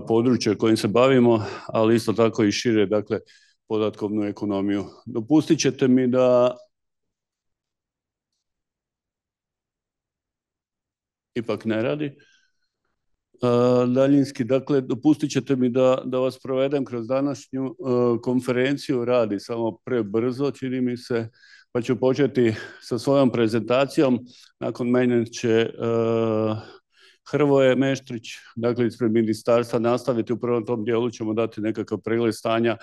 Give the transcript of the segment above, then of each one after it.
područje kojim se bavimo, ali isto tako i šire, dakle, podatkovnu ekonomiju. Dopustit ćete mi da ipak ne radi daljinski. Dakle, dopustit ćete mi da vas provedem kroz današnju konferenciju. Radi samo prebrzo, čini mi se, pa ću početi sa svojom prezentacijom. Nakon mene će Hrvoje Meštrić, dakle ispred ministarstva, nastaviti. U prvom tom dijelu ćemo dati nekakav pregled stanja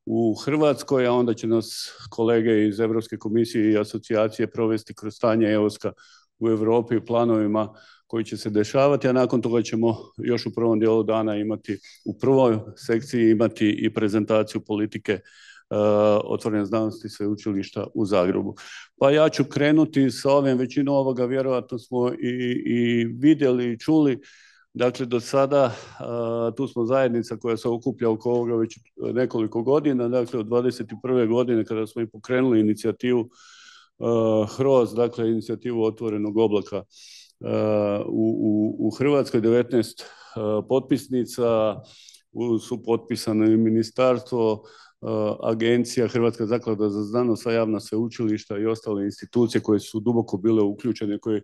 u Hrvatskoj, a onda će nas kolege iz Europske komisije i asocijacije provesti kroz stanje EOSC-a u Europi i planovima koji će se dešavati, a nakon toga ćemo još u prvom dijelu dana imati, u prvoj sekciji imati i prezentaciju politike otvorene znanosti Sveučilišta u Zagrebu. Pa ja ću krenuti sa ovim, većinu ovoga vjerojatno smo i vidjeli i čuli. Dakle, do sada tu smo zajednica koja se okuplja oko ovoga već nekoliko godina, dakle od 21. godine kada smo i pokrenuli inicijativu HROZ, dakle inicijativu otvorenog oblaka u Hrvatskoj, 19 potpisnica, su potpisano i ministarstvo, agencija, Hrvatska zaklada za znanost, sva javna sveučilišta i ostale institucije koje su duboko bile uključene, koje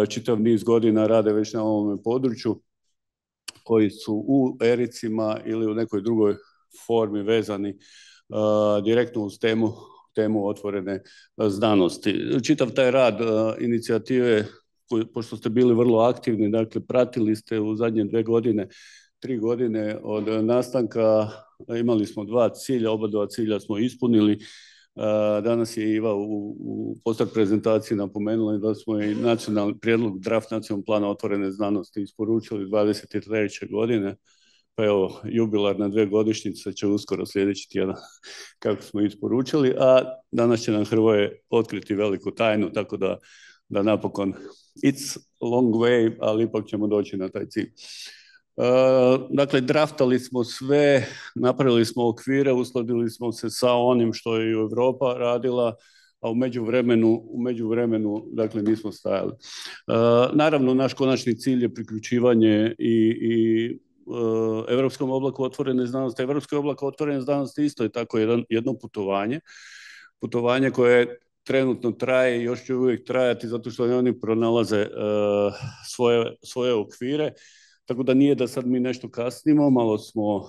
čitav niz godina rade već na ovom području, koji su u ericima ili u nekoj drugoj formi vezani direktno uz temu otvorene znanosti. Čitav taj rad inicijative, pošto ste bili vrlo aktivni, dakle pratili ste u zadnje 3 godine od nastanka, imali smo 2 cilja, oba 2 cilja smo ispunili. Danas je Iva u post prezentaciji napomenula da smo i prijedlog draft nacionalnog plana otvorene znanosti isporučili 23. godine, pa evo, jubilarna 2-godišnjica će uskoro sljedeći tjedan kako smo isporučili, a danas će nam Hrvoje otkriti veliku tajnu, tako da napokon it's a long way, ali ipak ćemo doći na taj cilj. Dakle, draftali smo sve, napravili smo okvire, uskladili smo se sa onim što je i Europa radila, a u međuvremenu, dakle, nismo stajali. Naravno, naš konačni cilj je priključivanje i Europskom oblaku otvorene znanosti. Europski oblak otvorene znanosti isto je tako jedno putovanje koje trenutno traje i još će uvijek trajati zato što oni pronalaze svoje okvire. Tako da nije da sad mi nešto kasnimo, malo smo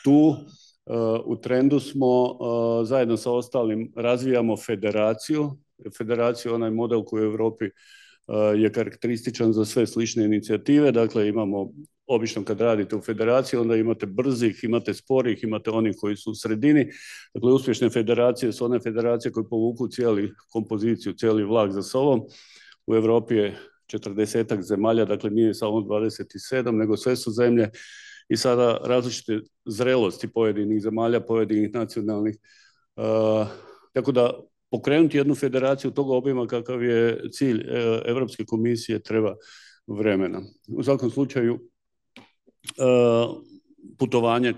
tu, u trendu smo, zajedno sa ostalim razvijamo federaciju. Federaciju, onaj model koji u Europi je karakterističan za sve slične inicijative. Dakle, imamo, obično kad radite u federaciji, onda imate brzih, imate sporih, imate onih koji su u sredini. Dakle, uspješne federacije su one federacije koje povuku cijeli kompoziciju, cijeli vlak za sobom. U Europi je 40-ak zemalja, dakle nije samo 27, nego sve su zemlje i sada različite zrelosti pojedinih zemalja, pojedinih nacionalnih. Tako da pokrenuti jednu federaciju toga obima kakav je cilj Europske komisije treba vremena. U svakom slučaju putovanje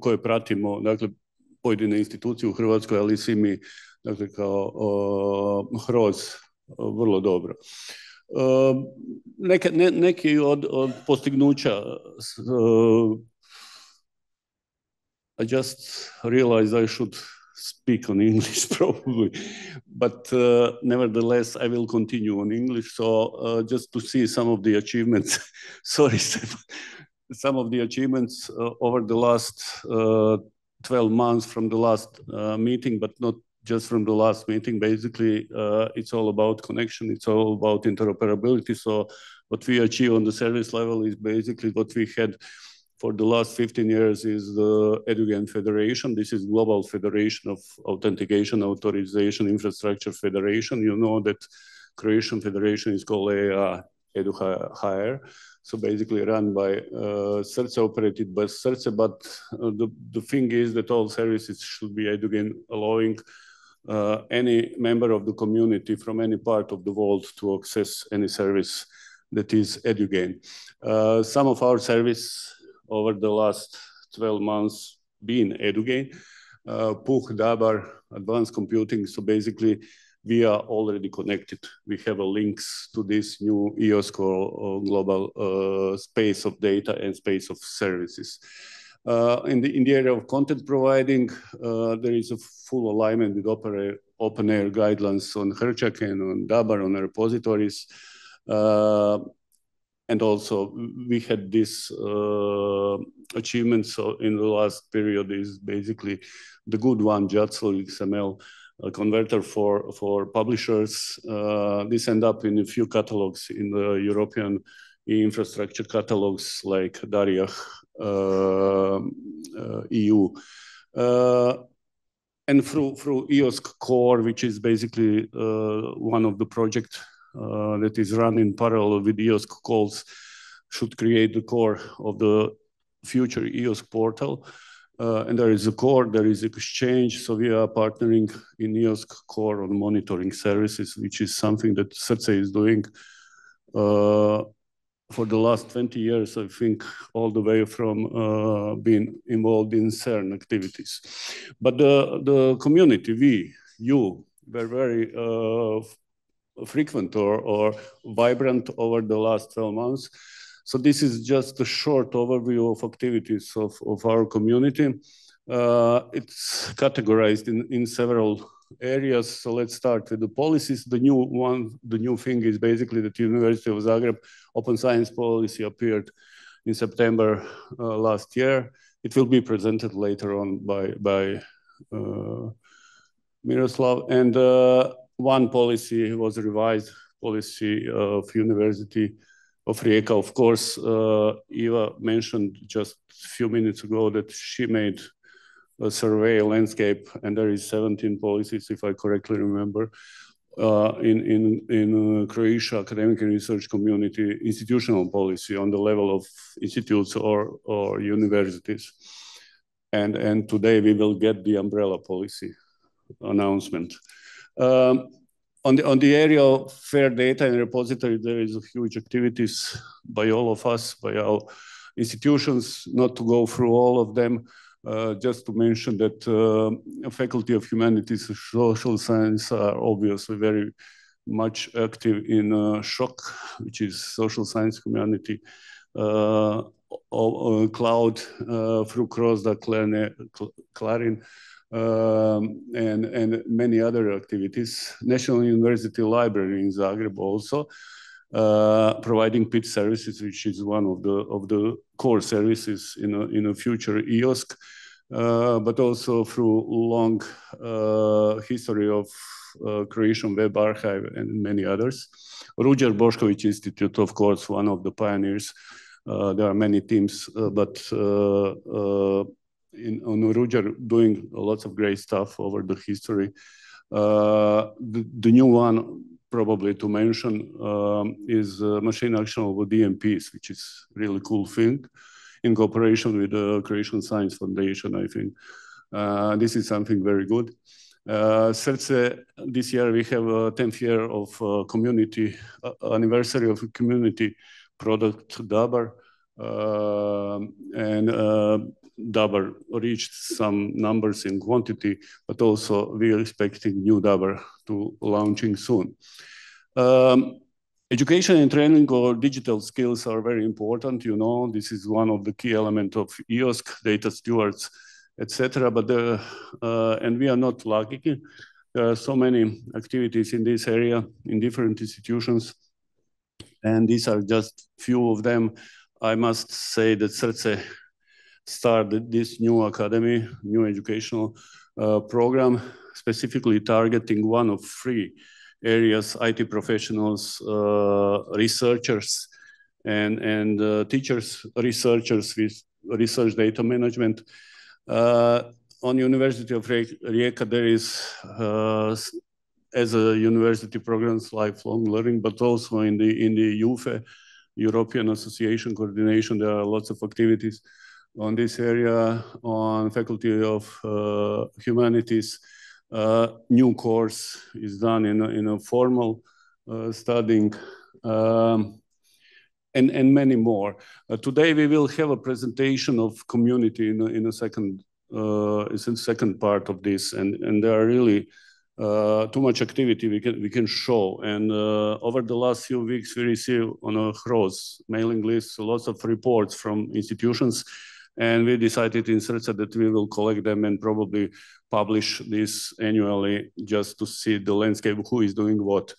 koje pratimo, dakle pojedine institucije u Hrvatskoj, ali i svi mi, dakle kao HROZ, vrlo dobro. Neki od postignuća, I just realized I should speak on English probably, but nevertheless I will continue on English, so just to see some of the achievements, sorry Stefan, some of the achievements over the last 12 months from the last meeting, but not just from the last meeting. Basically, it's all about connection, it's all about interoperability. So what we achieve on the service level is basically what we had for the last 15 years is the EduGen Federation. This is Global Federation of Authentication, Authorization, Infrastructure Federation. You know that Croatian Federation is called EduHR. So basically run by Srce, operated by Srce, but the thing is that all services should be EduGen, allowing any member of the community from any part of the world to access any service that is EduGen. Some of our service over the last 12 months been EduGen, PUH, DABAR, advanced computing. So basically we are already connected. We have links to this new EOSC or global space of data and space of services. In the area of content providing, there is a full alignment with open air guidelines on Hrčak and on DABAR, on repositories. And also we had this achievements in the last period is basically the good one, JATSL XML, a converter for publishers. This end up in a few catalogs in the European e-infrastructure catalogs like Dariah EU. And through EOSC Core, which is basically one of the projects that is run in parallel with EOSC calls, should create the core of the future EOSC portal. And there is a core, there is exchange. So we are partnering in EOSC Core on monitoring services, which is something that Srce is doing for the last 20 years, I think, all the way from being involved in CERN activities. But the community, you, were very frequent or vibrant over the last 12 months. So this is just a short overview of activities of our community. It's categorized in several areas. So let's start with the policies. The new thing is basically that University of Zagreb Open Science Policy appeared in September last year. It will be presented later on by Miroslav. And one policy was revised, policy of University of Rijeka. Of course, Eva mentioned just a few minutes ago that she made a survey landscape, and there is 17 policies, if I correctly remember, in Croatia academic and research community institutional policy on the level of institutes or universities. And today we will get the umbrella policy announcement. On the area of fair data and repository, there is a huge activities by all of us, by our institutions, not to go through all of them. Just to mention that Faculty of Humanities and Social Science are obviously very much active in SHOC, which is social science community, cloud through Crozda, Clarin, and many other activities. National University Library in Zagreb also, providing pitch services, which is one of the core services in a future EOSC, but also through long history of Croatian Web Archive and many others. Ruđer Bošković Institute, of course, one of the pioneers. There are many teams, but on Ruđer doing lots of great stuff over the history. The new one, probably to mention, is machine actionable DMPs, which is really cool thing in cooperation with the Croatian Science Foundation, I think. This is something very good. Srce, this year we have a 10th year of community, anniversary of community product DABAR. And DABAR reached some numbers in quantity, but also we are expecting new DABAR to launching soon. Education and training or digital skills are very important. You know, this is one of the key elements of EOSC, data stewards, etc. But and we are not lucky. There are so many activities in this area in different institutions, and these are just few of them. I must say that Srce started this new academy, new educational program, specifically targeting one of three areas: IT professionals, researchers, and teachers, researchers with research data management. On University of Rijeka, there is, as a university programs, lifelong learning, but also in the UFE, European Association Coordination, there are lots of activities on this area. On Faculty of Humanities, new course is done in a formal studying, and many more. Today we will have a presentation of community in a second part of this, and there are really too much activity we can show. And over the last few weeks, we received on a Hrvo's mailing list lots of reports from institutions, and we decided in Srce that we will collect them and probably publish this annually just to see the landscape, who is doing what.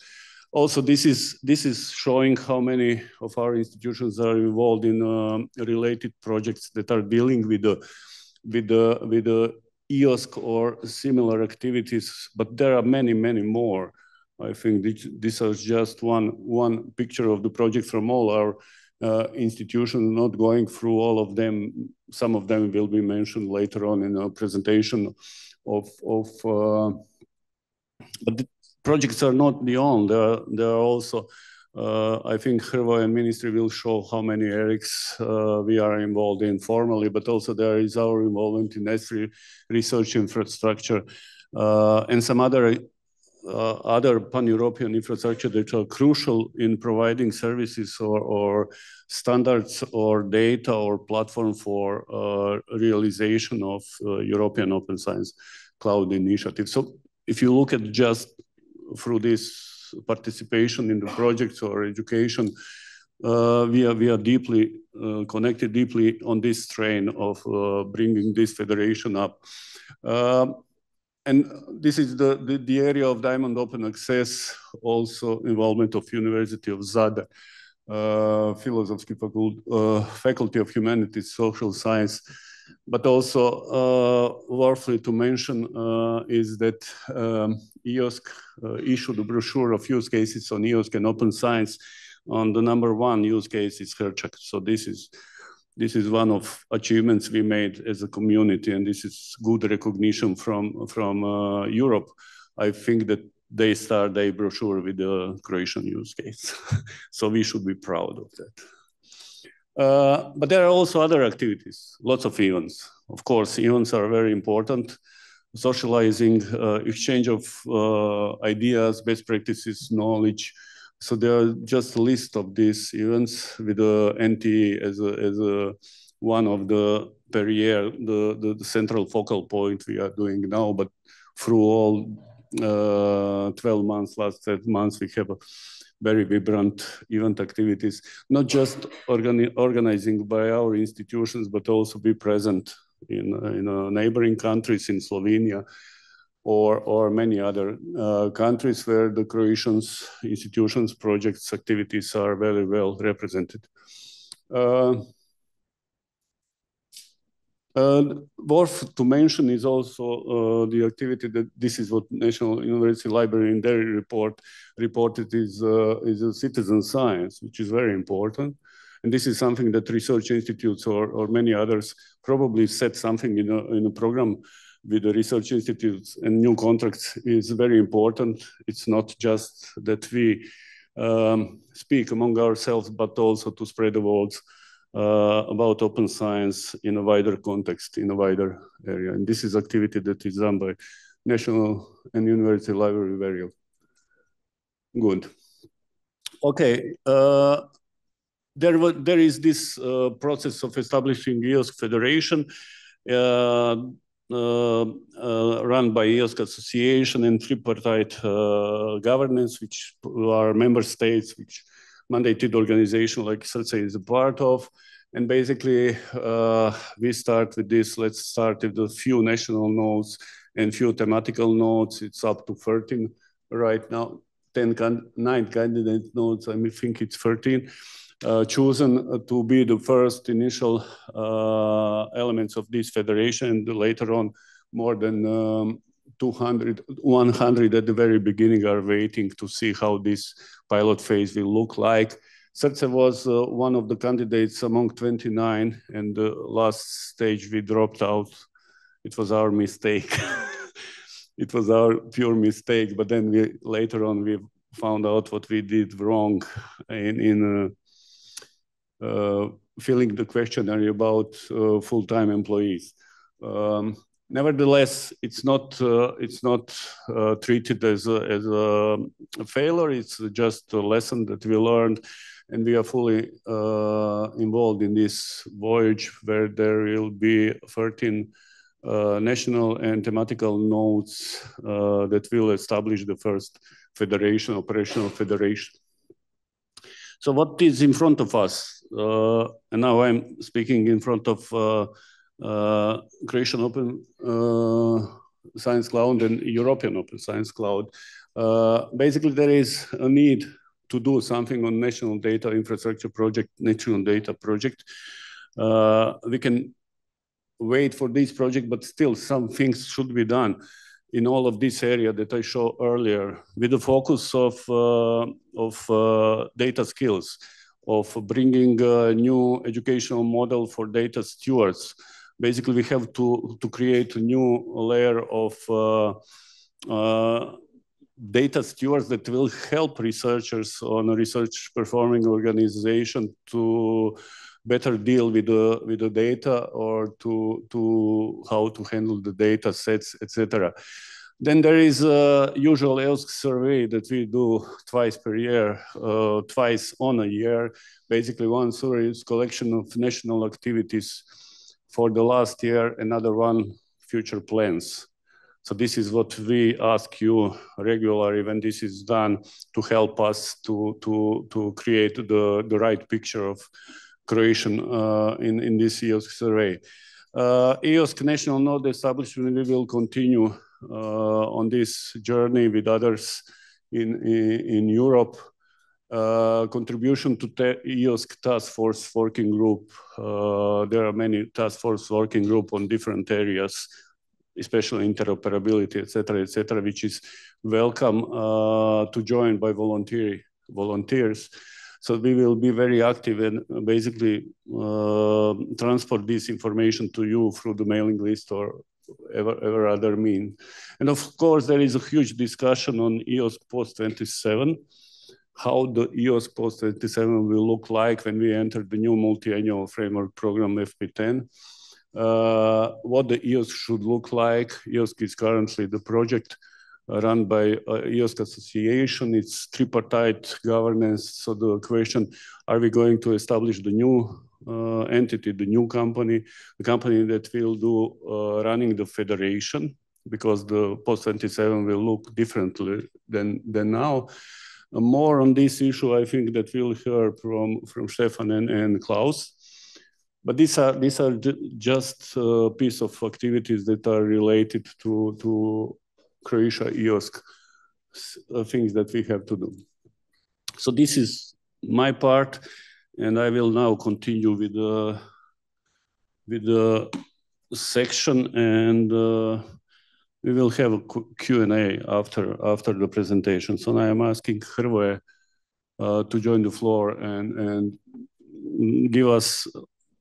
Also, this is showing how many of our institutions are involved in related projects that are dealing with the EOSC or similar activities, but there are many, many more. I think this is just one picture of the project from all our institutions, not going through all of them. Some of them will be mentioned later on in a presentation but the projects are not the only. There are also, I think Hrvoje and Ministry will show how many ERICs we are involved in formally, but also there is our involvement in S3 research infrastructure and some other pan-European infrastructure that are crucial in providing services or standards or data or platform for realization of European Open Science Cloud Initiative. So if you look at just through this participation in the projects or education, we are deeply connected deeply on this train of bringing this federation up. And this is the area of Diamond Open Access, also involvement of University of Zagreb, Philosophy Faculty of Humanities, Social Science, but also worthwhile to mention is that EOSC issued a brochure of use cases on EOSC and open science. On the #1 use case is Hrčak. So this is one of achievements we made as a community, and this is good recognition from Europe. I think that they start their brochure with the Croatian use case. So we should be proud of that. But there are also other activities, lots of events. Of course, events are very important. Socializing, exchange of ideas, best practices, knowledge. So there are just a list of these events with the NTE as one of the per year, the central focal point we are doing now, but through all 12 months, last 12 months, we have a very vibrant event activities, not just organizing by our institutions, but also be present in neighboring countries, in Slovenia, or many other countries where the Croatians, institutions, projects, activities are very well represented. Worth to mention is also the activity that this is what National University Library in their report reported is a citizen science, which is very important. And this is something that research institutes or many others probably set something in a program with the research institutes, and new contracts is very important. It's not just that we speak among ourselves, but also to spread the word about open science in a wider context, in a wider area. And this is activity that is done by National and University Library very well. Good. Okay. There is this process of establishing EOSC Federation run by EOSC Association and tripartite governance, which are member states, which mandated organization like Srce is a part of. And basically, we start with this. Let's start with a few national nodes and few thematical nodes. It's up to 13 right now. 9 candidate nodes, I think it's 13. Chosen to be the first initial elements of this federation, and later on more than 100 at the very beginning are waiting to see how this pilot phase will look like. Srce was one of the candidates among 29, and the last stage we dropped out. It was our mistake. It was our pure mistake, but then later on we found out what we did wrong in filling the questionnaire about full-time employees. Nevertheless, it's not treated as a failure. It's just a lesson that we learned, and we are fully involved in this voyage where there will be 13 national and thematical nodes that will establish the first federation, operational federation. So what is in front of us? And now I'm speaking in front of Croatian Open Science Cloud and European Open Science Cloud. Basically, there is a need to do something on national data infrastructure project, national data project. We can wait for this project, but still some things should be done in all of this area that I showed earlier, with the focus of data skills, of bringing a new educational model for data stewards. Basically, we have to create a new layer of data stewards that will help researchers on a research performing organization to better deal with the data, or to how to handle the data sets, etc. Then there is a usual EOSC survey that we do twice per year, twice on a year. Basically, one survey is collection of national activities for the last year, another one future plans. So this is what we ask you regularly when this is done, to help us to create the right picture of Croatian in this EOSC survey. EOSC national node establishment, we will continue on this journey with others in Europe. Contribution to EOSC task force working group. There are many task force working group on different areas, especially interoperability, etc., which is welcome to join by volunteers. So we will be very active and basically transport this information to you through the mailing list or ever other means. And of course, there is a huge discussion on EOSC post-27, how the EOSC post-27 will look like when we enter the new multi-annual framework program FP10. What the EOSC should look like. EOSC is currently the project run by EOSC Association. It's tripartite governance. So the question, are we going to establish the new entity, the new company, the company that will do running the federation, because the post-27 will look differently than now. More on this issue, I think that we'll hear from Stefan and Klaus. But these are just a piece of activities that are related to Croatia EOSC, things that we have to do. So this is my part, and I will now continue with the section, and we will have a Q&A after the presentation. So now I'm asking Hrvoje to join the floor and give us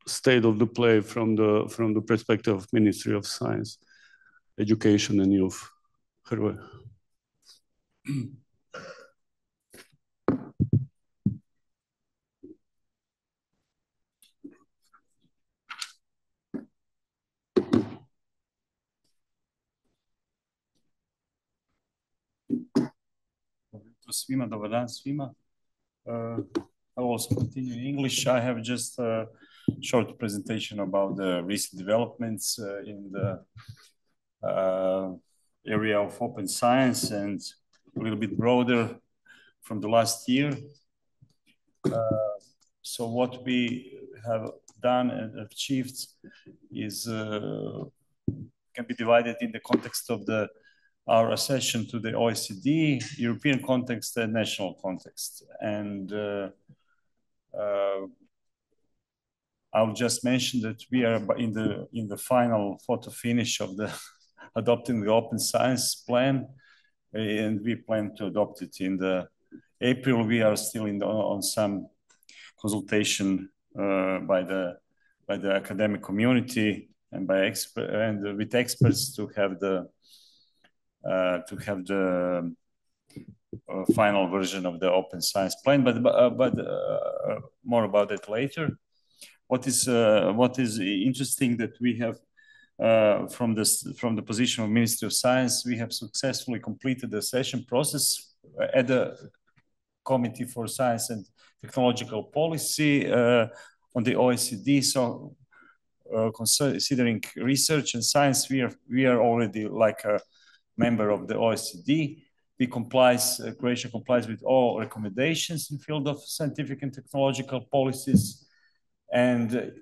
state of the play from the perspective of Ministry of Science, Education and Youth. Hrvoje. Svima, dobar dan svima. I will also continue in English. I have just a short presentation about the recent developments in the area of open science, and a little bit broader from the last year. So what we have done and achieved is can be divided in the context of our accession to the OECD, European context, and national context. And I'll just mention that we are in the final photo finish of the adopting the open science plan, and we plan to adopt it in the April. We are still on some consultation by the academic community and with experts to have the final version of the open science plan, but more about it later. What is interesting that we have from the position of Ministry of Science, we have successfully completed the session process at the Committee for Science and Technological Policy on the OECD. So considering research and science, we are already like a member of the OECD. Croatia complies with all recommendations in field of scientific and technological policies, and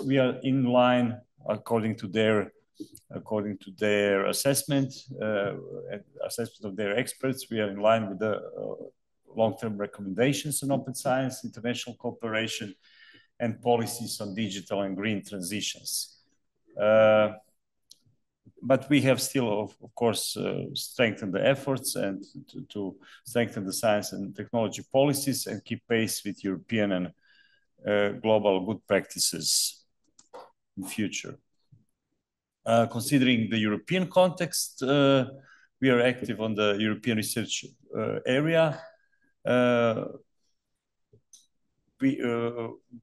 we are in line according to their assessment of their experts. We are in line with the long-term recommendations on open science, international cooperation, and policies on digital and green transitions. But we have still, of course, strengthened the efforts and to strengthen the science and technology policies and keep pace with European and global good practices in the future. Considering the European context, we are active on the European research area. The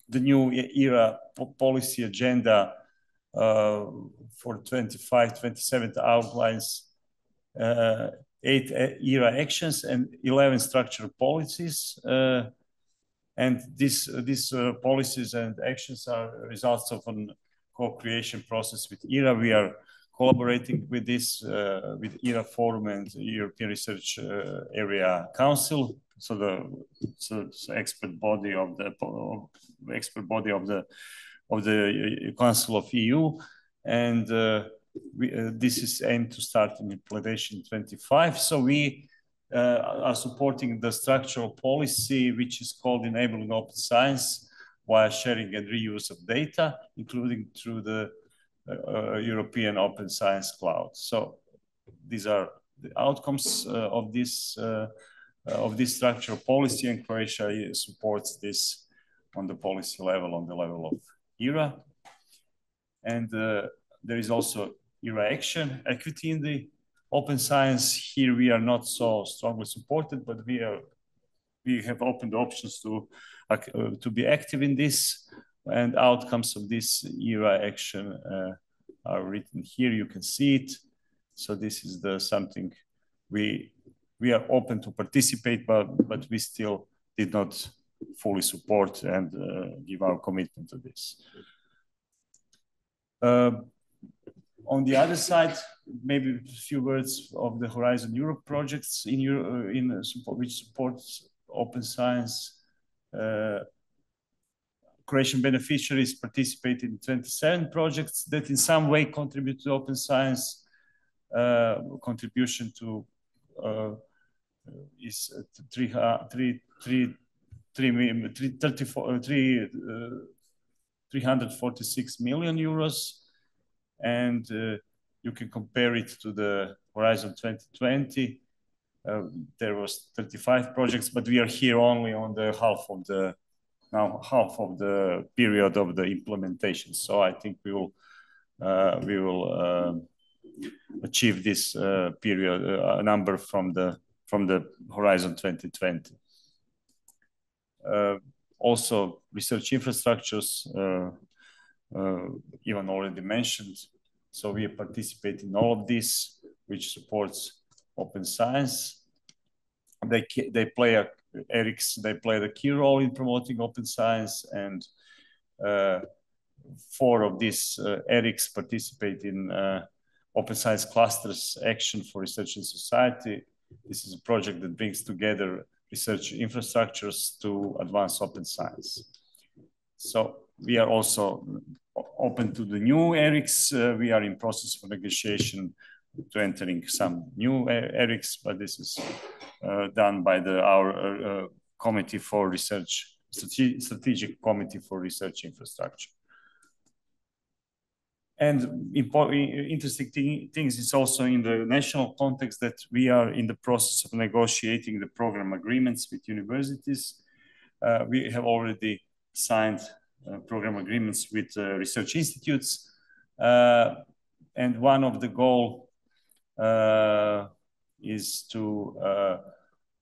new era policy agenda for 25-27 outlines 8 era actions and 11 structural policies. And these policies and actions are results of a co-creation process with ERA. We are collaborating with this, with ERA Forum and European Research Area Council. So the expert body of the Council of EU, and this is aimed to start in implementation in 2025. So we are supporting the structural policy, which is called Enabling Open Science, while sharing and reuse of data, including through the European Open Science Cloud. So these are the outcomes of this structural policy, and Croatia supports this on the policy level, on the level of ERA. And there is also ERA action, equity in the open science. Here we are not so strongly supported, but we have opened options to be active in this, and outcomes of this ERA action are written here. You can see it. So this is something we are open to participate, but we still did not fully support and give our commitment to this. On the other side, maybe a few words of the Horizon Europe projects which supports open science. Croatian beneficiaries participated in 27 projects that in some way contribute to open science. Contribution to is 346 million euros, and you can compare it to the Horizon 2020. There was 35 projects, but we are here only on the half of the period of the implementation. So I think we will achieve this period number from the Horizon 2020. Also, research infrastructures, Ivan already mentioned. So we participate in all of this, which supports open science. They play the key role in promoting open science, and 4 of these ERICs participate in Open Science Clusters Action for Research in Society. This is a project that brings together research infrastructures to advance open science. So we are also open to the new ERICs. We are in process of negotiation to entering some new ERICs, but this is done by our Committee for Research, Strategic Committee for Research Infrastructure. And interesting things is also in the national context that we are in the process of negotiating the program agreements with universities. We have already signed program agreements with research institutes. And one of the goals is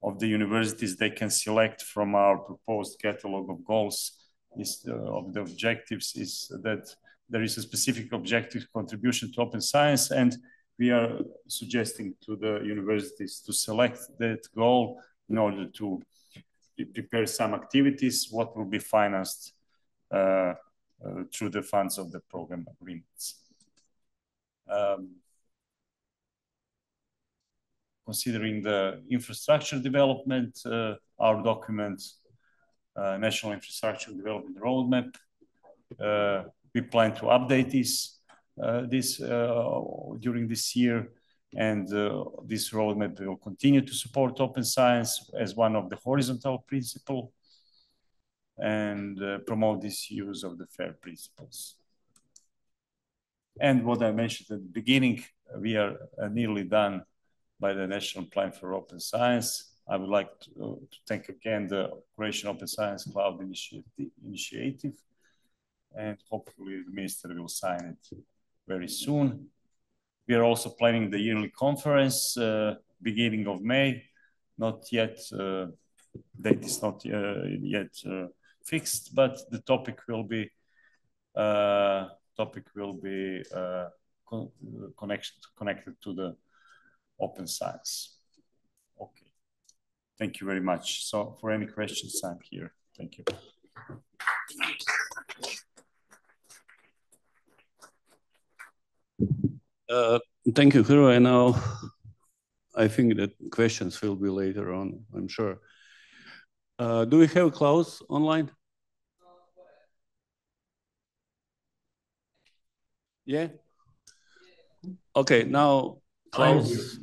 of the universities they can select from our proposed catalog of goals, of the objectives, is that there is a specific objective contribution to open science, and we are suggesting to the universities to select that goal in order to prepare some activities, what will be financed through the funds of the program agreements. Considering the infrastructure development, our document, National Infrastructure Development Roadmap, we plan to update this during this year, and this roadmap will continue to support open science as one of the horizontal principles and promote this use of the FAIR principles. And what I mentioned at the beginning, we are nearly done by the National Plan for Open Science. I would like to thank again the Croatian Open Science Cloud Initiative, and hopefully the Minister will sign it very soon. We are also planning the yearly conference, beginning of May. Not yet, date is not yet fixed, but the topic will be connected to the open science. Okay, thank you very much. So for any questions, I'm here. Thank you. Thank you, Hrvoje. Now, I think that questions will be later on, I'm sure. Do we have Klaus online? Yeah? Okay, now Klaus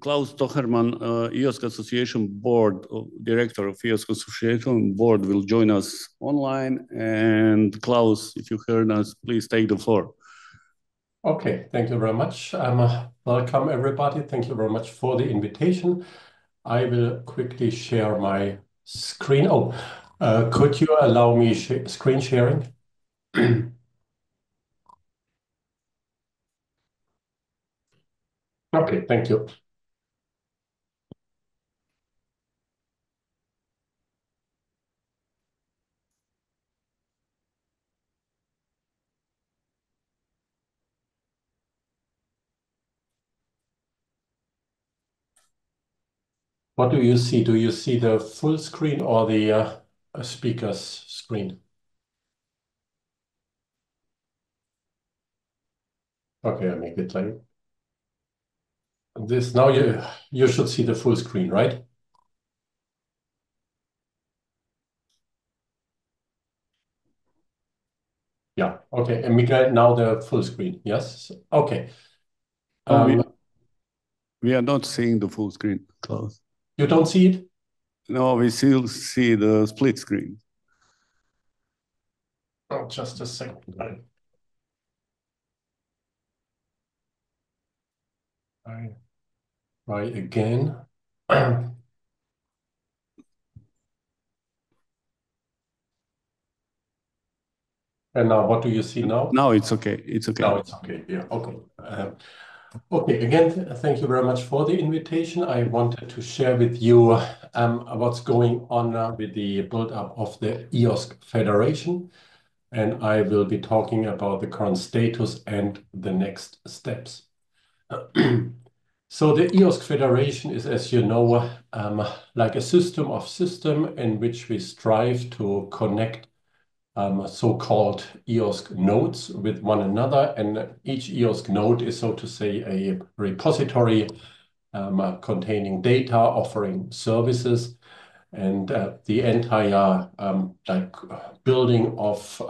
Tocherman, EOSC Association Board, Director of EOSC Association Board, will join us online. And Klaus, if you heard us, please take the floor. Okay, thank you very much. Welcome, everybody. Thank you very much for the invitation. I will quickly share my screen. Oh, could you allow me screen sharing? Okay, thank you. What do you see? Do you see the full screen or the speaker's screen? Okay, I'll make it like this. Now you should see the full screen, right? Yeah, okay. And Mikael, now the full screen, yes? Okay. We are not seeing the full screen, Klaus. You don't see it? No, we still see the split screen. Oh, just a second. I try again. And now, what do you see now? Now it's okay. It's okay. Now it's okay. Yeah. Okay. Okay. Again, thank you very much for the invitation. I wanted to share with you what's going on with the build-up of the EOSC Federation, and I will be talking about the current status and the next steps. So the EOSC Federation is, as you know, like a system of systems in which we strive to connect so-called EOSC nodes with one another, and each EOSC node is, so to say, a repository containing data, offering services, and the entire building of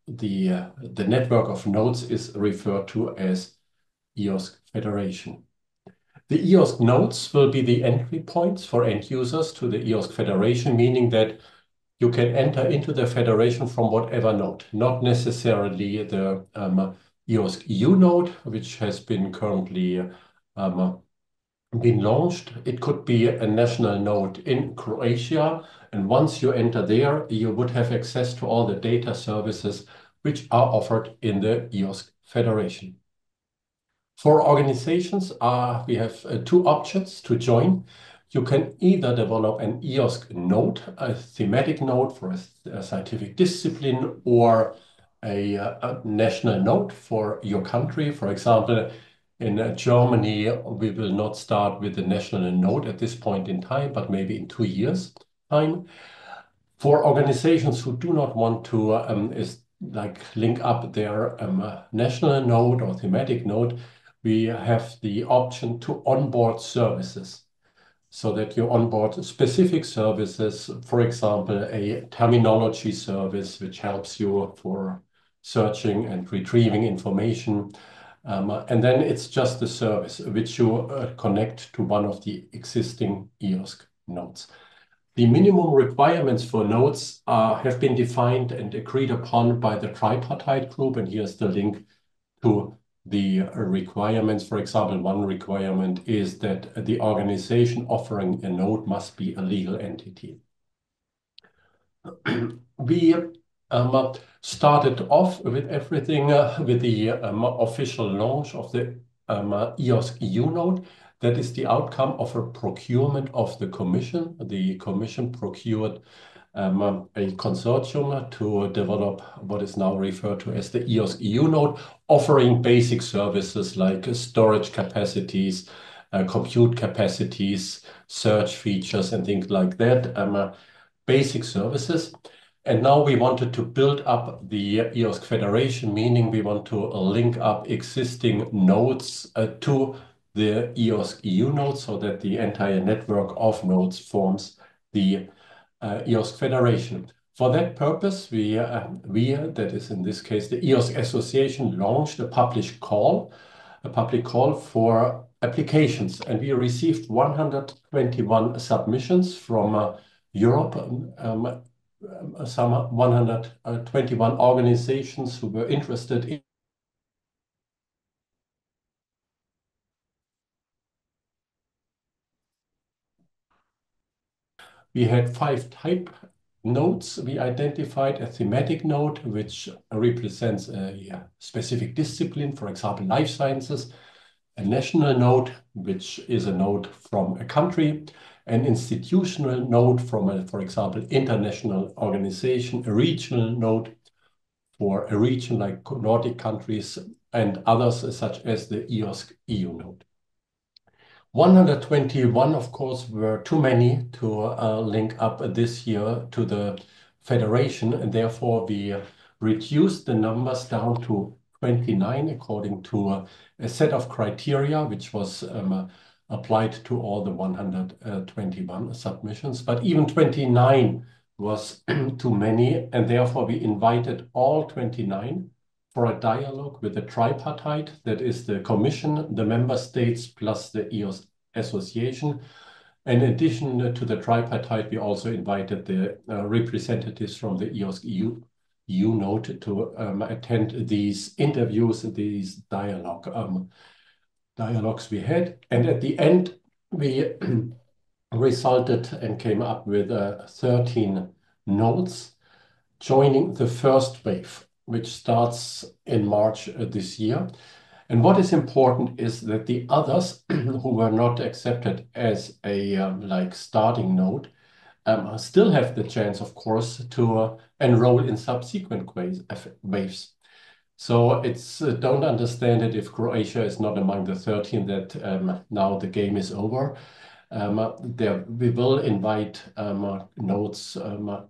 the network of nodes is referred to as EOSC Federation. The EOSC nodes will be the entry points for end users to the EOSC Federation, meaning that you can enter into the federation from whatever node, not necessarily the EOSC EU node, which has been currently been launched. It could be a national node in Croatia, and once you enter there, you would have access to all the data services which are offered in the EOSC Federation. For organizations, we have two options to join. You can either develop an EOSC node, a thematic node for a scientific discipline, or a national node for your country. For example, in Germany, we will not start with the national node at this point in time, but maybe in 2 years' time. For organizations who do not want to link up their national node or thematic node, we have the option to onboard services, so that you onboard specific services, for example, a terminology service, which helps you for searching and retrieving information. And then it's just a service which you connect to one of the existing EOSC nodes. The minimum requirements for nodes have been defined and agreed upon by the tripartite group, and here's the link to the requirements. For example, one requirement is that the organization offering a node must be a legal entity. We started off with everything with the official launch of the EOSC EU node. That is the outcome of a procurement of the Commission. The Commission procured a consortium to develop what is now referred to as the EOSC EU node, offering basic services like storage capacities, compute capacities, search features, and things like that, basic services. And now we wanted to build up the EOSC Federation, meaning we want to link up existing nodes to the EOSC EU node, so that the entire network of nodes forms the EOSC Federation. For that purpose, we, that is in this case the EOSC Association, launched a public call for applications, and we received 121 submissions from Europe, some 121 organizations who were interested in. We had 5 type nodes. We identified a thematic node, which represents a specific discipline, for example, life sciences, a national node, which is a node from a country, an institutional node from a, for example, international organization, a regional node for a region like Nordic countries, and others such as the EOSC EU node. 121, of course, were too many to link up this year to the Federation, and therefore we reduced the numbers down to 29 according to a set of criteria which was applied to all the 121 submissions. But even 29 was too many, and therefore we invited all 29 for a dialogue with the tripartite, that is the Commission, the member states, plus the EOSC Association. In addition to the tripartite, we also invited the representatives from the EOSC EU node to attend these interviews and these dialogues we had. And at the end, we resulted and came up with 13 nodes joining the first wave, which starts in March this year. And what is important is that the others who were not accepted as a starting node still have the chance, of course, to enroll in subsequent waves. So it's don't understand it if Croatia is not among the 13 that now the game is over. We will invite nodes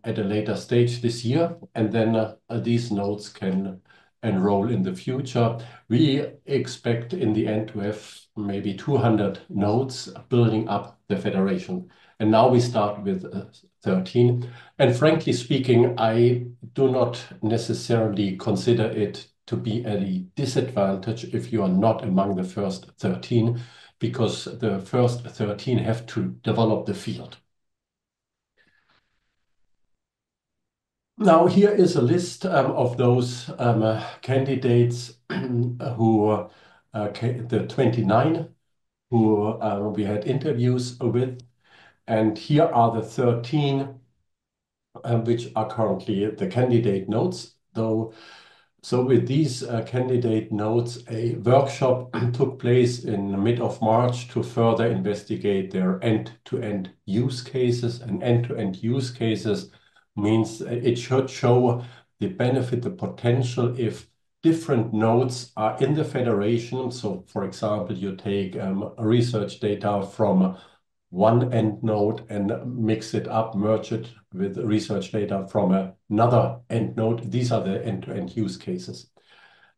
at a later stage this year, and then these nodes can enroll in the future. We expect in the end to have maybe 200 nodes building up the federation. And now we start with 13. And frankly speaking, I do not necessarily consider it to be a disadvantage if you are not among the first 13, because the first 13 have to develop the field. Now, here is a list of those candidates who, the 29 who we had interviews with. And here are the 13 which are currently the candidate nodes. So with these candidate nodes, a workshop took place in mid of March to further investigate their end-to-end use cases. And end-to-end use cases means it should show the benefit, the potential if different nodes are in the federation. So for example, you take research data from one end node and mix it up, merge it with research data from another end node. These are the end-to-end use cases.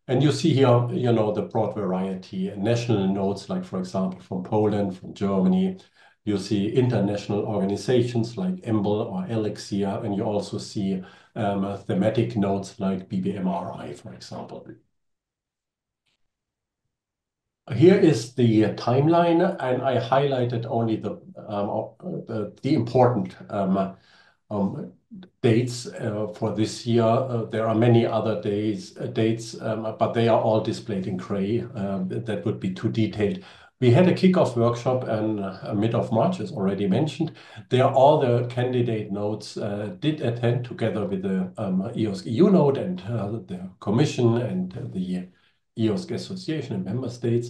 And you see here, the broad variety, national nodes, like, for example, from Poland, from Germany. You see international organizations like EMBL or Elixir, and you also see thematic nodes like BBMRI, for example. Here is the timeline, and I highlighted only the important dates for this year. There are many other dates, but they are all displayed in gray. That would be too detailed. We had a kickoff workshop in mid of March, as already mentioned. There, all the candidate nodes did attend together with the EOSC EU node and the Commission and the EOSC Association and member states.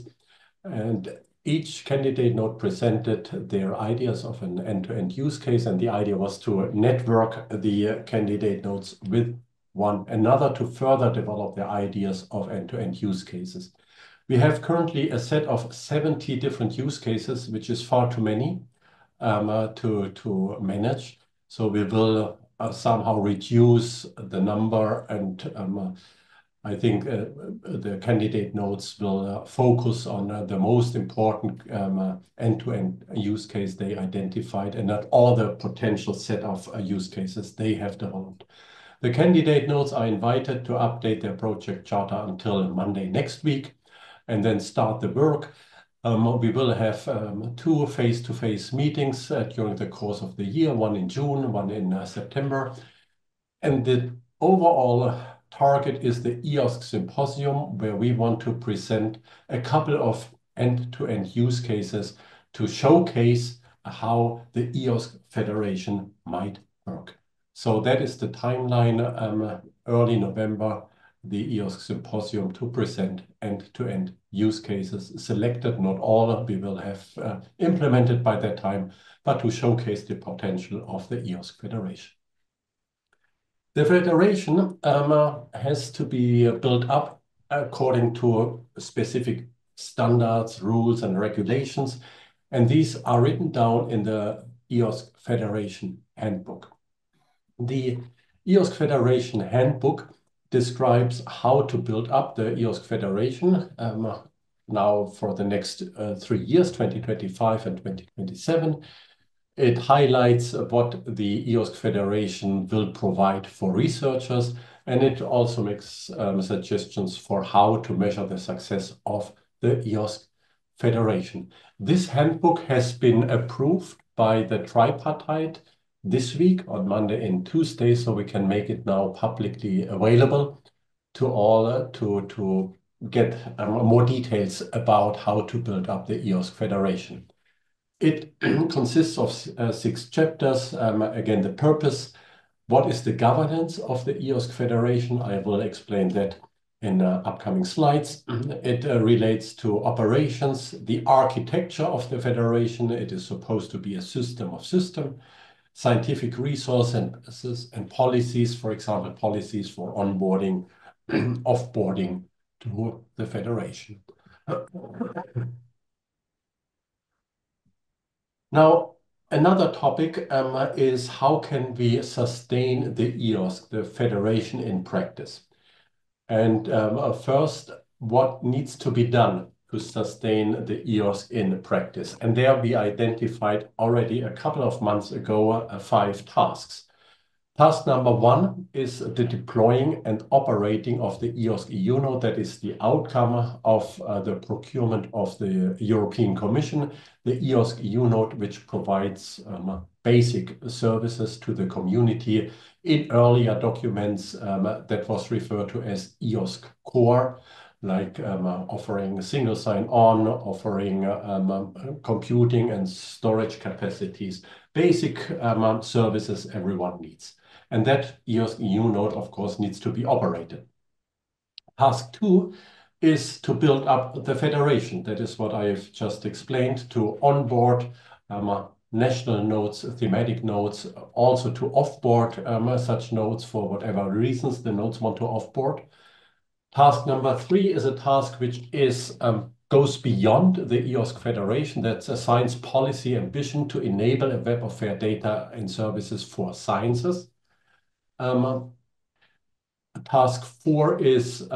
And each candidate node presented their ideas of an end-to-end use case, and the idea was to network the candidate nodes with one another to further develop their ideas of end-to-end use cases. We have currently a set of 70 different use cases, which is far too many to manage. So we will somehow reduce the number, and I think the candidate nodes will focus on the most important end-to-end use case they identified, and not all the potential set of use cases they have developed. The candidate nodes are invited to update their project charter until Monday next week, and then start the work. We will have 2 face-to-face meetings during the course of the year, one in June, one in September. And the overall target is the EOSC Symposium, where we want to present a couple of end-to-end use cases to showcase how the EOSC Federation might work. So that is the timeline, early November, the EOSC Symposium to present end-to-end use cases, selected, not all we will have implemented by that time, but to showcase the potential of the EOSC Federation. The federation has to be built up according to specific standards, rules, and regulations, and these are written down in the EOSC Federation Handbook. The EOSC Federation Handbook describes how to build up the EOSC Federation now for the next 3 years, 2025 and 2027. It highlights what the EOSC Federation will provide for researchers, and it also makes suggestions for how to measure the success of the EOSC Federation. This handbook has been approved by the tripartite this week on Monday and Tuesday, so we can make it now publicly available to all to get more details about how to build up the EOSC Federation. It consists of 6 chapters. Again, the purpose, what is the governance of the EOSC Federation? I will explain that in upcoming slides. It relates to operations, the architecture of the federation. It is supposed to be a system of systems, scientific resources and policies, for example, policies for onboarding, offboarding to the federation. Now, another topic is how can we sustain the EOSC, the federation, in practice? And first, what needs to be done to sustain the EOSC in practice? And there we identified already a couple of months ago 5 tasks. Task number 1 is the deploying and operating of the EOSC EU node. That is the outcome of the procurement of the European Commission, the EOSC EU node, which provides basic services to the community. In earlier documents, that was referred to as EOSC Core, like offering single sign-on, offering computing and storage capacities, basic services everyone needs. And that EOSC EU node, of course, needs to be operated. Task 2 is to build up the federation. That is what I've just explained, to onboard national nodes, thematic nodes, also to offboard such nodes for whatever reasons the nodes want to offboard. Task number 3 is a task which is goes beyond the EOSC Federation. That's a science policy ambition to enable a web of fair data and services for sciences. Task 4 is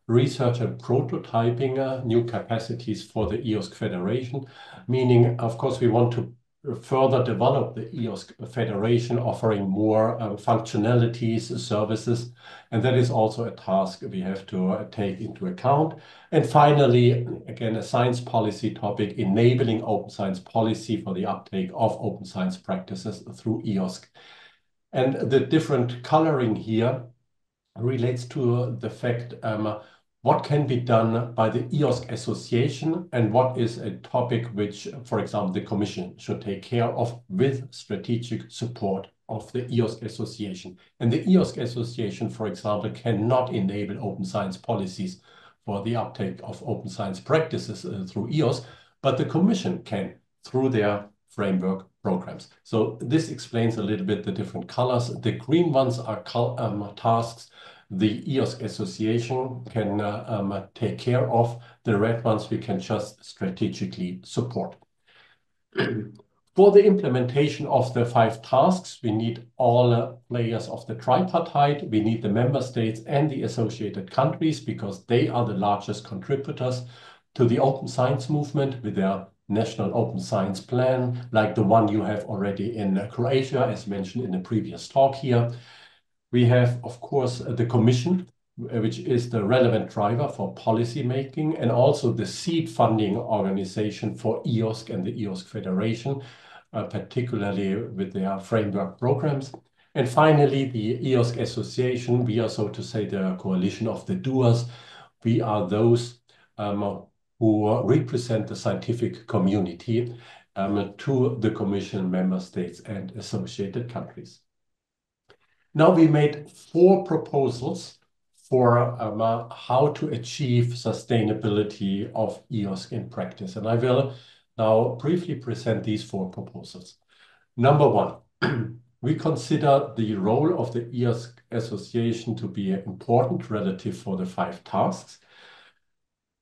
research and prototyping new capacities for the EOSC Federation, meaning, of course, we want to further develop the EOSC Federation, offering more functionalities, services, and that is also a task we have to take into account. And finally, again, a science policy topic, enabling open science policy for the uptake of open science practices through EOSC. And the different coloring here relates to the fact what can be done by the EOSC Association and what is a topic which, for example, the Commission should take care of with strategic support of the EOSC Association. And the EOSC Association, for example, cannot enable open science policies for the uptake of open science practices through EOSC, but the Commission can through their framework programs. So this explains a little bit the different colors. The green ones are tasks the EOSC Association can take care of. The red ones we can just strategically support. For the implementation of the 5 tasks, we need all players of the tripartite. We need the member states and the associated countries because they are the largest contributors to the open science movement with their national open science plan, like the one you have already in Croatia, as mentioned in the previous talk here. We have, of course, the Commission, which is the relevant driver for policy making, and also the seed funding organization for EOSC and the EOSC Federation, particularly with their framework programs. And finally, the EOSC Association, we are, so to say, the coalition of the doers. We are those who represent the scientific community to the Commission, member states, and associated countries. Now we made 4 proposals for how to achieve sustainability of EOSC in practice. And I will now briefly present these 4 proposals. Number 1, we consider the role of the EOSC Association to be important relative for the 5 tasks.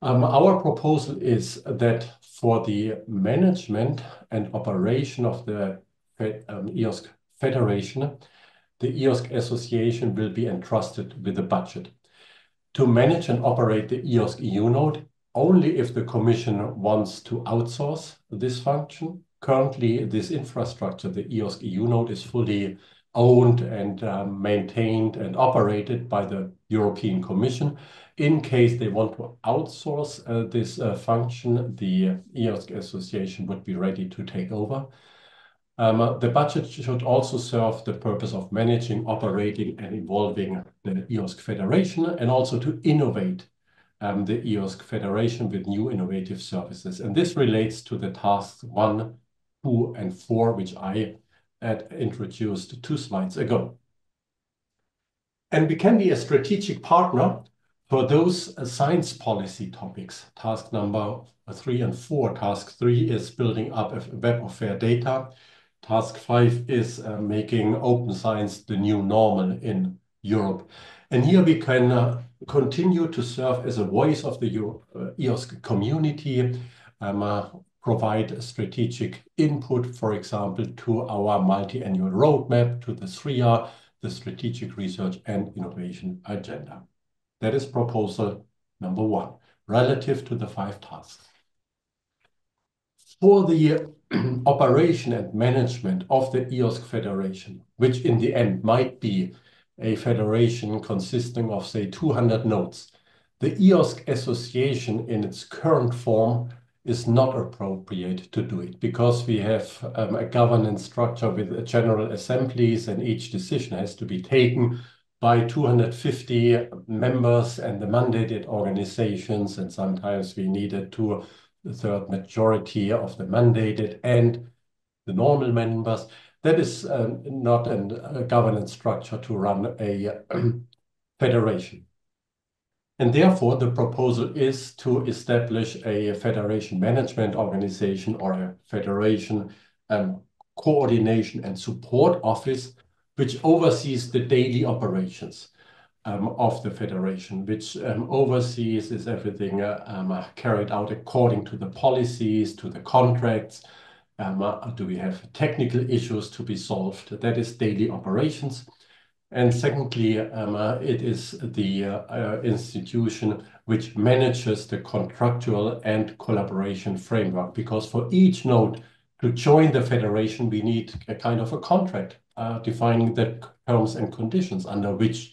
Our proposal is that for the management and operation of the EOSC Federation, the EOSC Association will be entrusted with a budget to manage and operate the EOSC EU node only if the Commission wants to outsource this function. Currently, this infrastructure, the EOSC EU node, is fully owned and maintained and operated by the European Commission. In case they want to outsource this function, the EOSC Association would be ready to take over. The budget should also serve the purpose of managing, operating, and evolving the EOSC Federation, and also to innovate the EOSC Federation with new innovative services. And this relates to the tasks 1, 2, and 4, which I had introduced 2 slides ago. And we can be a strategic partner for those science policy topics. Task number 3 and 4. Task 3 is building up a web of fair data. Task 5 is making open science the new normal in Europe. And here we can continue to serve as a voice of the EOSC community, provide strategic input, for example, to our multi-annual roadmap, to the SRIA, the Strategic Research and Innovation Agenda. That is proposal number 1, relative to the 5 tasks. For the operation and management of the EOSC Federation, which in the end might be a federation consisting of, say, 200 nodes, the EOSC Association in its current form is not appropriate to do it because we have a governance structure with general assemblies and each decision has to be taken by 250 members and the mandated organizations, and sometimes we needed 2/3 majority of the mandated and the normal members. That is not a governance structure to run a federation. And therefore, the proposal is to establish a federation management organization or a federation coordination and support office, which oversees the daily operations of the federation, which oversees is everything carried out according to the policies, to the contracts. Do we have technical issues to be solved? That is daily operations. And secondly, it is the institution which manages the contractual and collaboration framework, because for each node to join the federation, we need a kind of a contract defining the terms and conditions under which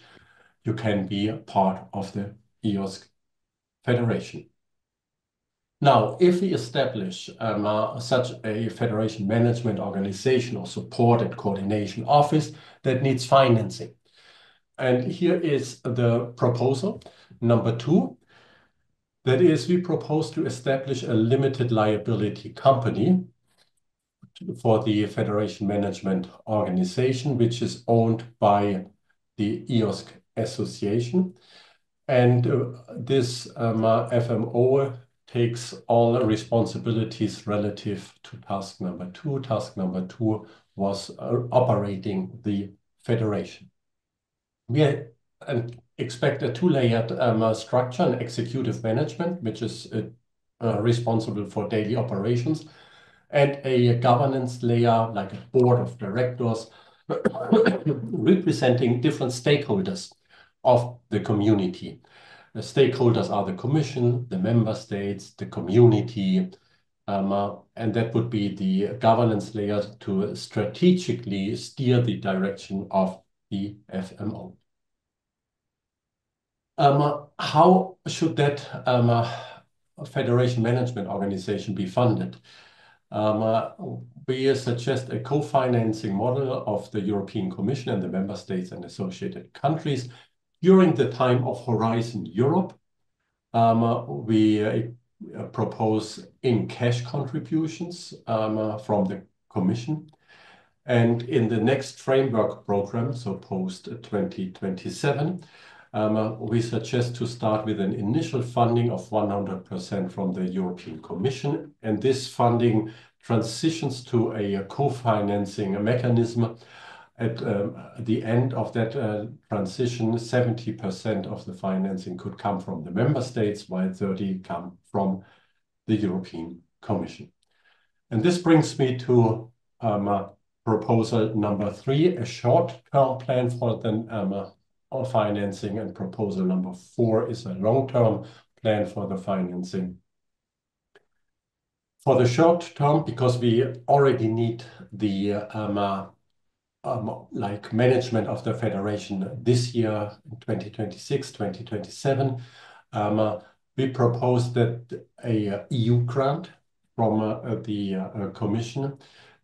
you can be a part of the EOSC federation. Now, if we establish such a federation management organization or support and coordination office, that needs financing. And here is the proposal, number 2. That is, we propose to establish a limited liability company for the federation management organization, which is owned by the EOSC Association. And this FMO takes all the responsibilities relative to task number 2. Task number 2 was operating the federation. We expect a 2-layered structure, an executive management, which is responsible for daily operations, and a governance layer like a board of directors representing different stakeholders of the community. The stakeholders are the Commission, the member states, the community, and that would be the governance layer to strategically steer the direction of the FMO. How should that federation management organization be funded? We suggest a co-financing model of the European Commission and the member states and associated countries. During the time of Horizon Europe, we propose in-cash contributions from the Commission. And in the next framework program, so post-2027, we suggest to start with an initial funding of 100% from the European Commission. And this funding transitions to a co-financing mechanism. At the end of that transition, 70% of the financing could come from the member states, while 30% come from the European Commission. And this brings me to proposal number 3, a short-term plan for the financing, and proposal number 4 is a long-term plan for the financing. For the short term, because we already need the management of the federation this year, 2026, 2027, we propose that a EU grant from the Commission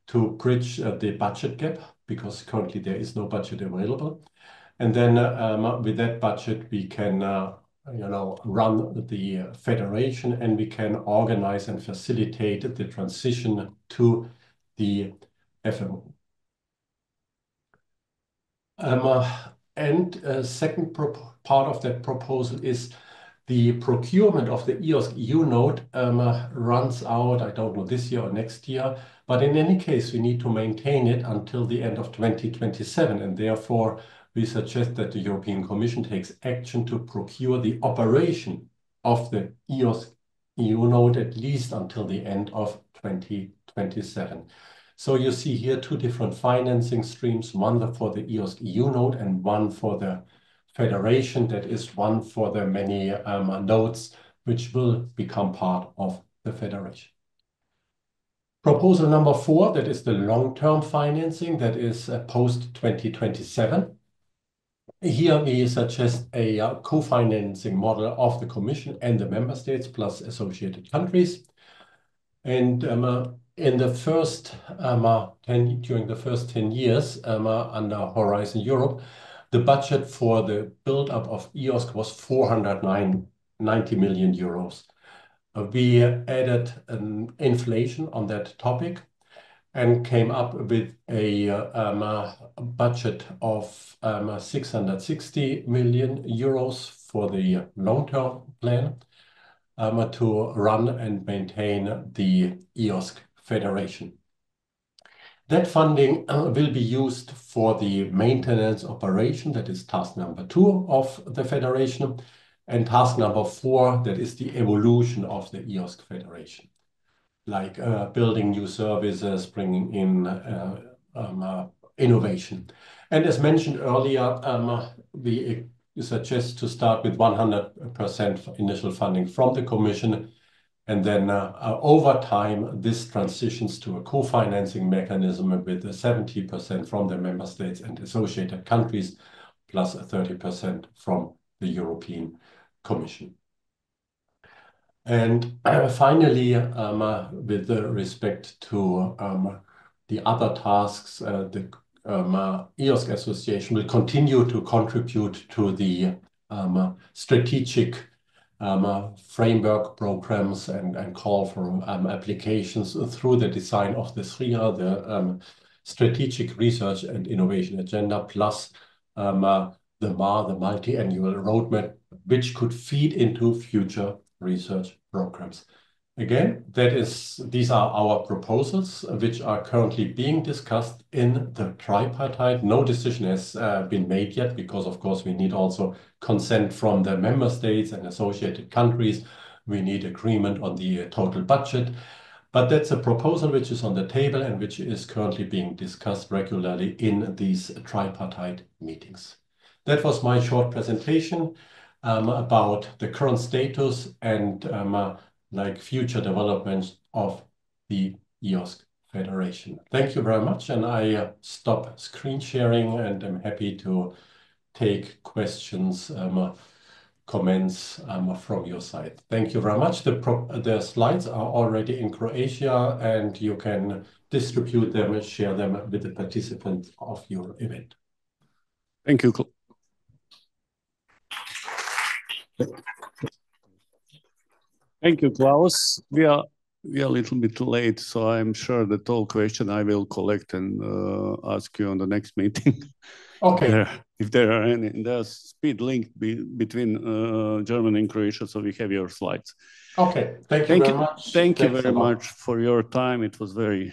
to bridge the budget gap, because currently there is no budget available. And then with that budget, we can run the federation, and we can organize and facilitate the transition to the FMO. Second part of that proposal is the procurement of the EOSC EU node runs out, I don't know, this year or next year, but in any case, we need to maintain it until the end of 2027, and therefore we suggest that the European Commission takes action to procure the operation of the EOSC EU node at least until the end of 2027. So you see here 2 different financing streams, one for the EOSC EU node and one for the federation. That is one for the many nodes which will become part of the federation. Proposal number 4, that is the long-term financing, that is post-2027. Here we suggest a co-financing model of the Commission and the member states plus associated countries. And in the first during the first 10 years under Horizon Europe, the budget for the build-up of EOSC was 490 million euros. We added an inflation on that topic and came up with a budget of 660 million euros for the long-term plan to run and maintain the EOSC Federation. That funding will be used for the maintenance operation, that is task number 2 of the Federation, and task number 4, that is the evolution of the EOSC Federation, like building new services, bringing in innovation. And as mentioned earlier, we suggest to start with 100% initial funding from the Commission, and then over time, this transitions to a co-financing mechanism with 70% from the member states and associated countries, plus 30% from the European Commission. And finally, with respect to the other tasks, the EOSC Association will continue to contribute to the strategic framework programs and call for applications through the design of the SRIA, the Strategic Research and Innovation Agenda, plus the MAR, the Multi-Annual Roadmap, which could feed into future research programs. Again, these are our proposals, which are currently being discussed in the tripartite. No decision has been made yet, because of course we need also consent from the member states and associated countries. We need agreement on the total budget. But that's a proposal which is on the table and which is currently being discussed regularly in these tripartite meetings. That was my short presentation about the current status and like future developments of the EOSC Federation. Thank you very much, and I stop screen sharing and I'm happy to take questions, comments from your side. Thank you very much. The slides are already in Croatia, and you can distribute them and share them with the participants of your event. Thank you. Thank you, Klaus. We are a little bit late, so I'm sure that all questions I will collect and ask you on the next meeting. Okay. If there are any. There's speed link between Germany and Croatia, so we have your slides. Okay. Thank you very much. Thank you very much for your time. It was very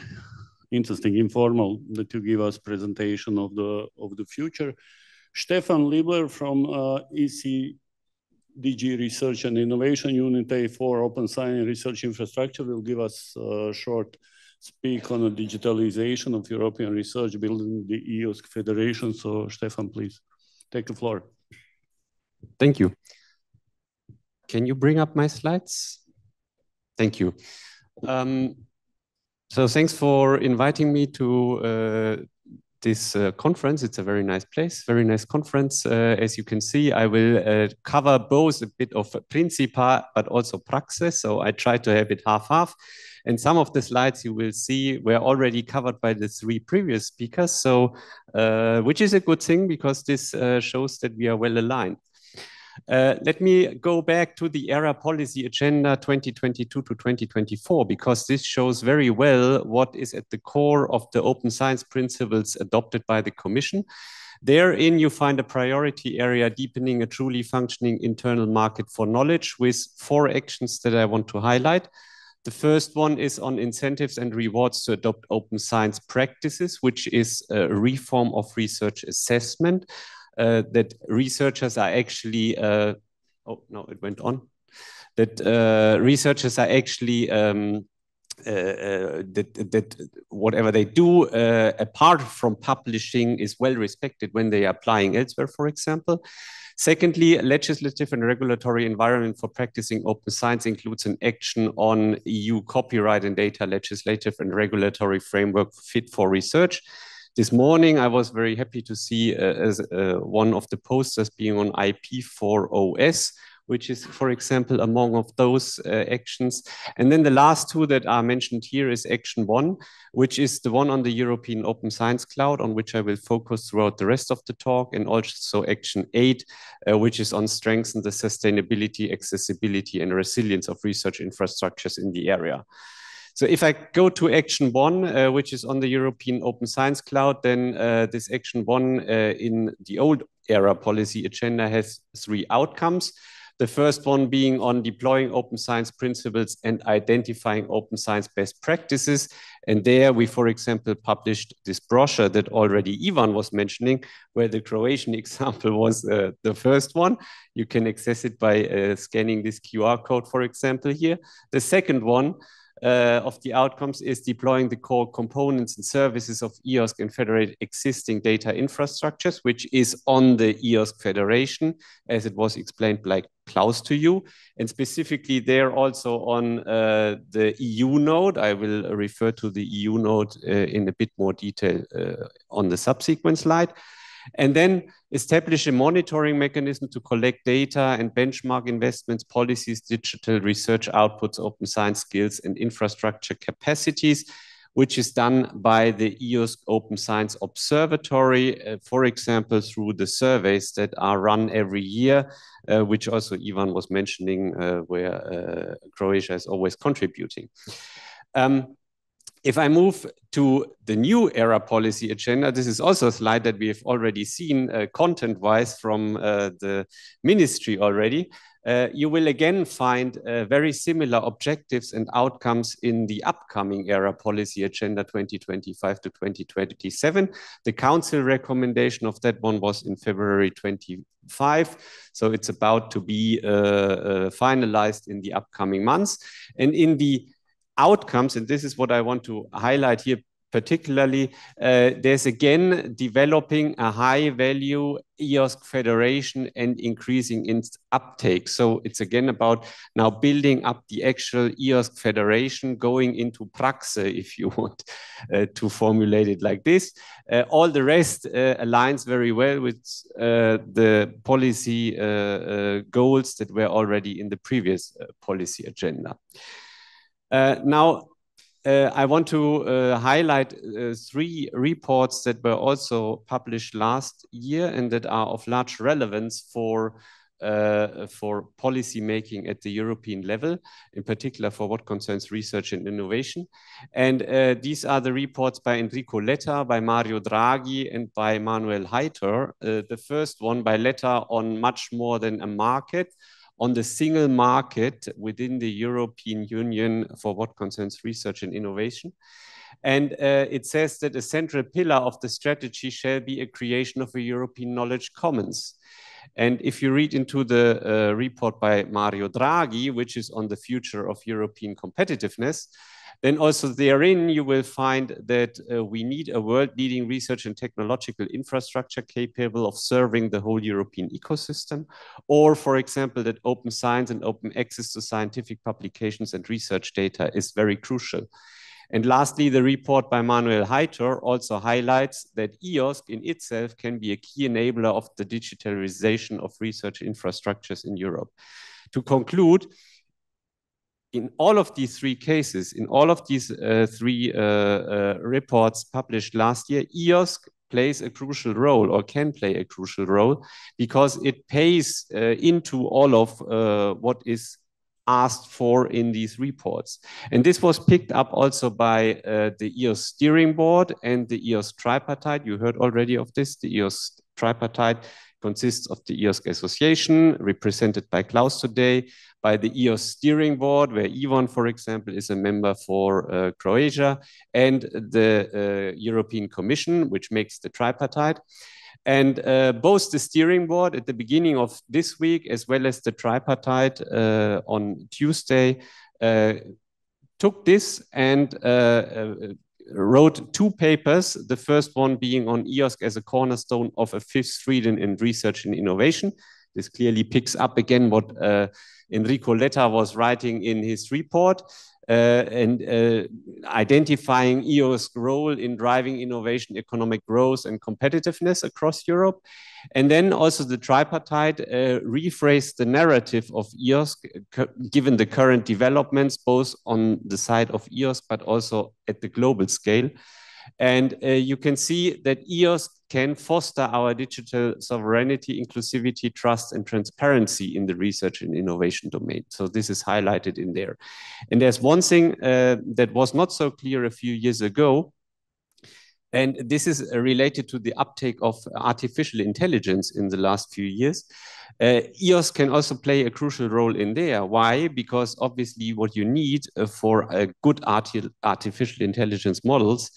interesting, informal, that you give us presentation of the future. Stefan Liebler from DG Research and Innovation, Unit A for Open Science and Research Infrastructure, will give us a short speak on the digitalization of European research, building the EOSC Federation. So Stefan, please take the floor. Thank you. Can you bring up my slides? Thank you. So thanks for inviting me to this conference. It's a very nice place, very nice conference. As you can see, I will cover both a bit of principa, but also prakse. So I try to have it half-half. And some of the slides you will see were already covered by the 3 previous speakers. So, which is a good thing, because this shows that we are well aligned. Let me go back to the ERA policy agenda 2022 to 2024, because this shows very well what is at the core of the open science principles adopted by the Commission. Therein, you find a priority area deepening a truly functioning internal market for knowledge, with 4 actions that I want to highlight. The first one is on incentives and rewards to adopt open science practices, which is a reform of research assessment. That researchers are actually, oh no, it went on. That researchers are actually, that whatever they do, apart from publishing, is well respected when they are applying elsewhere, for example. Secondly, legislative and regulatory environment for practicing open science includes an action on EU copyright and data legislative and regulatory framework fit for research. This morning, I was very happy to see one of the posters being on IP for OS, which is, for example, among of those actions. And then the last 2 that are mentioned here is Action 1, which is the one on the European Open Science Cloud, on which I will focus throughout the rest of the talk, and also Action 8, which is on strengthen the sustainability, accessibility, and resilience of research infrastructures in the area. So if I go to Action 1, which is on the European Open Science Cloud, then this Action 1 in the old ERA policy agenda has 3 outcomes. The first one being on deploying open science principles and identifying open science best practices. And there we, for example, published this brochure that already Ivan was mentioning, where the Croatian example was the first one. You can access it by scanning this QR code, for example, here. The second one of the outcomes is deploying the core components and services of EOSC and federate existing data infrastructures, which is on the EOSC Federation, as it was explained like Klaus to you, and specifically there also on the EU node. I will refer to the EU node in a bit more detail on the subsequent slide. And then establish a monitoring mechanism to collect data and benchmark investments, policies, digital research outputs, open science skills, and infrastructure capacities, which is done by the EOSC Open Science Observatory, for example, through the surveys that are run every year, which also Ivan was mentioning, where Croatia is always contributing. If I move to the new ERA policy agenda, this is also a slide that we have already seen content-wise from the ministry already. You will again find very similar objectives and outcomes in the upcoming ERA policy agenda 2025 to 2027. The council recommendation of that one was in February 25. So it's about to be finalized in the upcoming months. And in the outcomes, and this is what I want to highlight here particularly, there's again developing a high value EOSC federation and increasing its uptake. So it's again about now building up the actual EOSC federation, going into prakse, if you want to formulate it like this. All the rest aligns very well with the policy goals that were already in the previous policy agenda. Now, I want to highlight 3 reports that were also published last year and that are of large relevance for policy making at the European level, in particular for what concerns research and innovation. And these are the reports by Enrico Letta, by Mario Draghi, and by Manuel Rajter. The first one by Letta on much more than a market, on the single market within the European Union for what concerns research and innovation. And it says that a central pillar of the strategy shall be a creation of a European knowledge commons. And if you read into the report by Mario Draghi, which is on the future of European competitiveness, then also therein you will find that we need a world-leading research and technological infrastructure capable of serving the whole European ecosystem, or for example, that open science and open access to scientific publications and research data is very crucial. And lastly, the report by Manuel Rajter also highlights that EOSC in itself can be a key enabler of the digitalization of research infrastructures in Europe. To conclude, in all of these 3 cases, in all of these 3 reports published last year, EOSC plays a crucial role, or can play a crucial role, because it pays into all of what is asked for in these reports. And this was picked up also by the EOSC steering board and the EOSC tripartite. You heard already of this. The EOSC tripartite consists of the EOSC Association, represented by Klaus today, by the EOSC steering board, where Ivan, for example, is a member for Croatia, and the European Commission, which makes the tripartite. And both the steering board at the beginning of this week, as well as the tripartite on Tuesday, took this and wrote 2 papers, the first one being on EOSC as a cornerstone of a 5th freedom in research and innovation. This clearly picks up again what Enrico Letta was writing in his report, and identifying EOSC's role in driving innovation, economic growth, and competitiveness across Europe. And then also the tripartite rephrased the narrative of EOSC, given the current developments, both on the side of EOSC, but also at the global scale. And you can see that EOSC can foster our digital sovereignty, inclusivity, trust, and transparency in the research and innovation domain. So this is highlighted in there. And there's one thing that was not so clear a few years ago. And this is related to the uptake of artificial intelligence in the last few years. EOSC can also play a crucial role in there. Why? Because obviously what you need for a good artificial intelligence models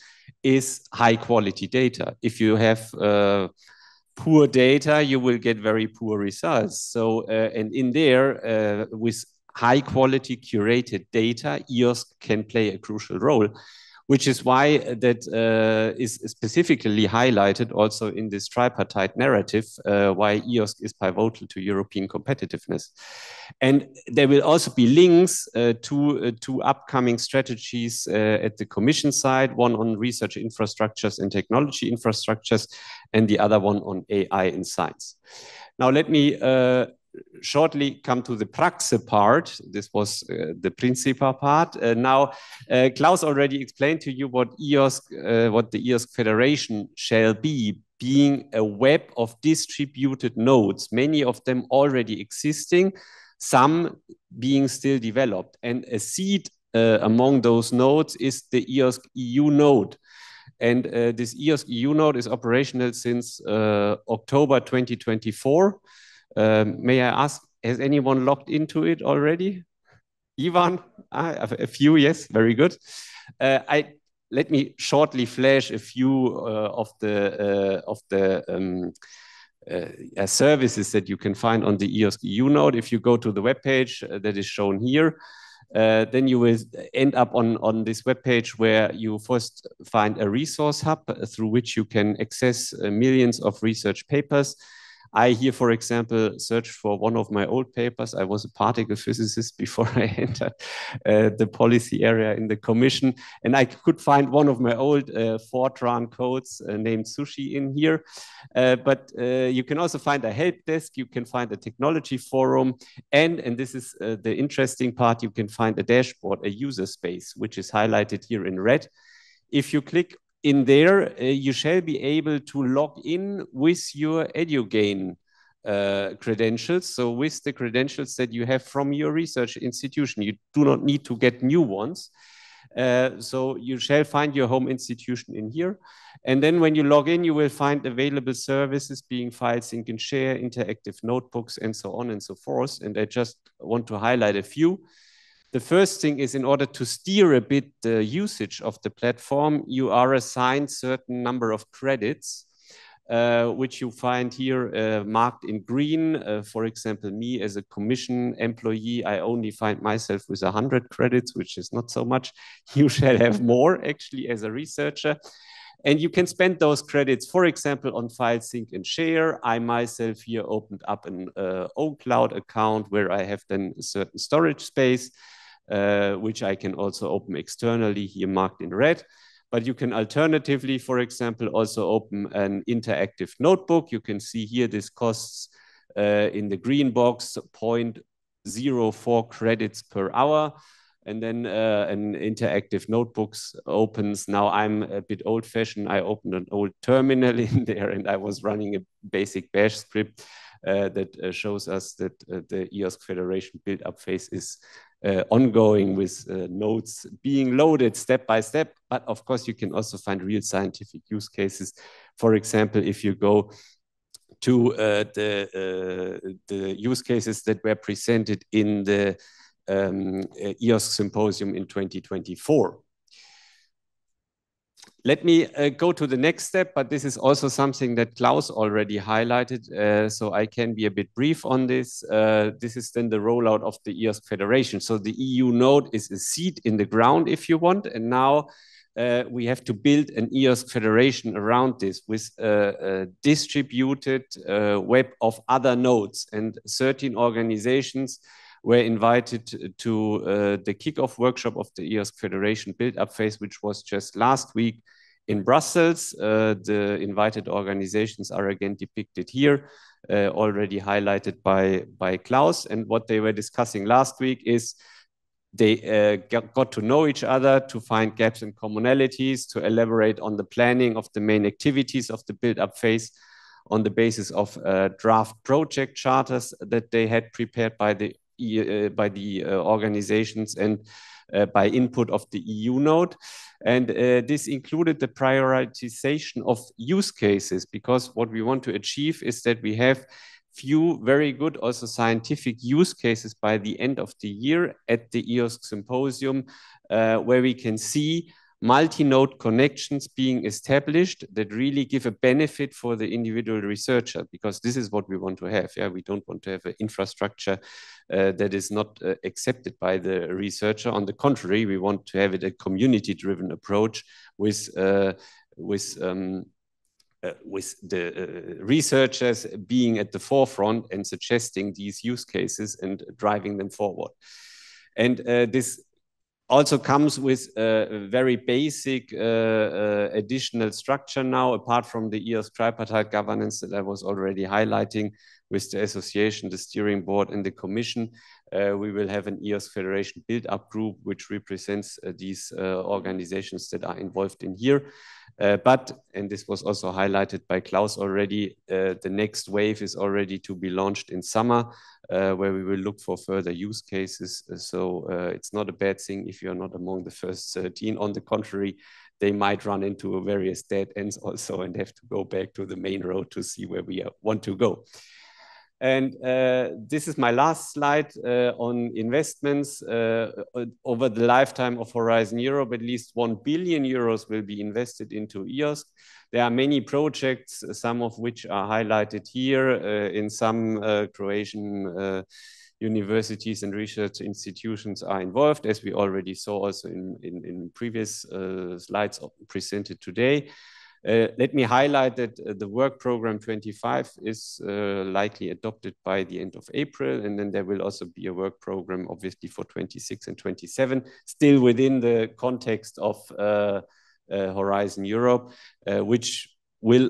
is high quality data. If you have poor data, you will get very poor results. So, and in there, with high quality curated data, EOSC can play a crucial role, which is why that is specifically highlighted also in this tripartite narrative, why EOSC is pivotal to European competitiveness. And there will also be links to upcoming strategies at the Commission side, one on research infrastructures and technology infrastructures, and the other one on AI and science. Now, let me shortly come to the prakse part. This was the principa part. Now, Klaus already explained to you what what the EOSC Federation shall be, being a web of distributed nodes, many of them already existing, some being still developed. And a seed among those nodes is the EOSC EU node. And this EOSC EU node is operational since October 2024. May I ask, has anyone logged into it already? Ivan? A few, yes, very good. Let me shortly flash a few of the services that you can find on the EOSC EU node. If you go to the webpage that is shown here, then you will end up on this webpage where you first find a resource hub through which you can access millions of research papers. I here, for example, searched for one of my old papers. I was a particle physicist before I entered the policy area in the Commission, and I could find one of my old Fortran codes named Sushi in here. But you can also find a help desk, you can find a technology forum, and this is the interesting part, you can find a dashboard, a user space, which is highlighted here in red. If you click in there, you shall be able to log in with your EduGain credentials. So with the credentials that you have from your research institution, you do not need to get new ones. So you shall find your home institution in here. And then when you log in, you will find available services being file sync and share, interactive notebooks, and so on and so forth. And I just want to highlight a few. The first thing is, in order to steer a bit the usage of the platform, you are assigned certain number of credits, which you find here marked in green. For example, me as a Commission employee, I only find myself with 100 credits, which is not so much. You shall have more actually as a researcher. And you can spend those credits, for example, on file sync and share. I myself here opened up an own cloud account where I have then a certain storage space, which I can also open externally, here marked in red. But you can alternatively, for example, also open an interactive notebook. You can see here this costs in the green box 0.04 credits per hour. And then an interactive notebooks opens. Now I'm a bit old fashioned. I opened an old terminal in there and I was running a basic bash script that shows us that the EOSC Federation build-up phase is ongoing with nodes being loaded step by step. But of course, you can also find real scientific use cases. For example, if you go to the use cases that were presented in the EOSC symposium in 2024. Let me go to the next step, but this is also something that Klaus already highlighted, so I can be a bit brief on this. This is then the rollout of the EOSC Federation. So the EU node is a seed in the ground, if you want, and now we have to build an EOSC Federation around this with a distributed web of other nodes, and 13 organizations were invited to the kickoff workshop of the EOSC Federation build-up phase, which was just last week in Brussels. The invited organizations are again depicted here, already highlighted by Klaus. And what they were discussing last week is they got to know each other, to find gaps and commonalities, to elaborate on the planning of the main activities of the build-up phase on the basis of draft project charters that they had prepared by the organizations. And by input of the EU node. And this included the prioritization of use cases, because what we want to achieve is that we have few very good also scientific use cases by the end of the year at the EOSC symposium, where we can see multi-node connections being established that really give a benefit for the individual researcher, because this is what we want to have. Yeah, we don't want to have an infrastructure that is not accepted by the researcher. On the contrary, we want to have it a community-driven approach with the researchers being at the forefront and suggesting these use cases and driving them forward. And this also comes with a very basic additional structure now, apart from the EOSC tripartite governance that I was already highlighting with the association, the steering board, and the commission. We will have an EOSC Federation build-up group, which represents these organizations that are involved in here. But, and this was also highlighted by Klaus already, the next wave is already to be launched in summer, where we will look for further use cases. So it's not a bad thing if you're not among the first 13. On the contrary, they might run into various dead ends also and have to go back to the main road to see where we want to go. And this is my last slide on investments. Over the lifetime of Horizon Europe, at least 1 billion euros will be invested into EOSC. There are many projects, some of which are highlighted here. In some Croatian universities and research institutions are involved, as we already saw also in previous slides presented today. Let me highlight that the work program 25 is likely adopted by the end of April, and then there will also be a work program obviously for 26 and 27, still within the context of Horizon Europe, which will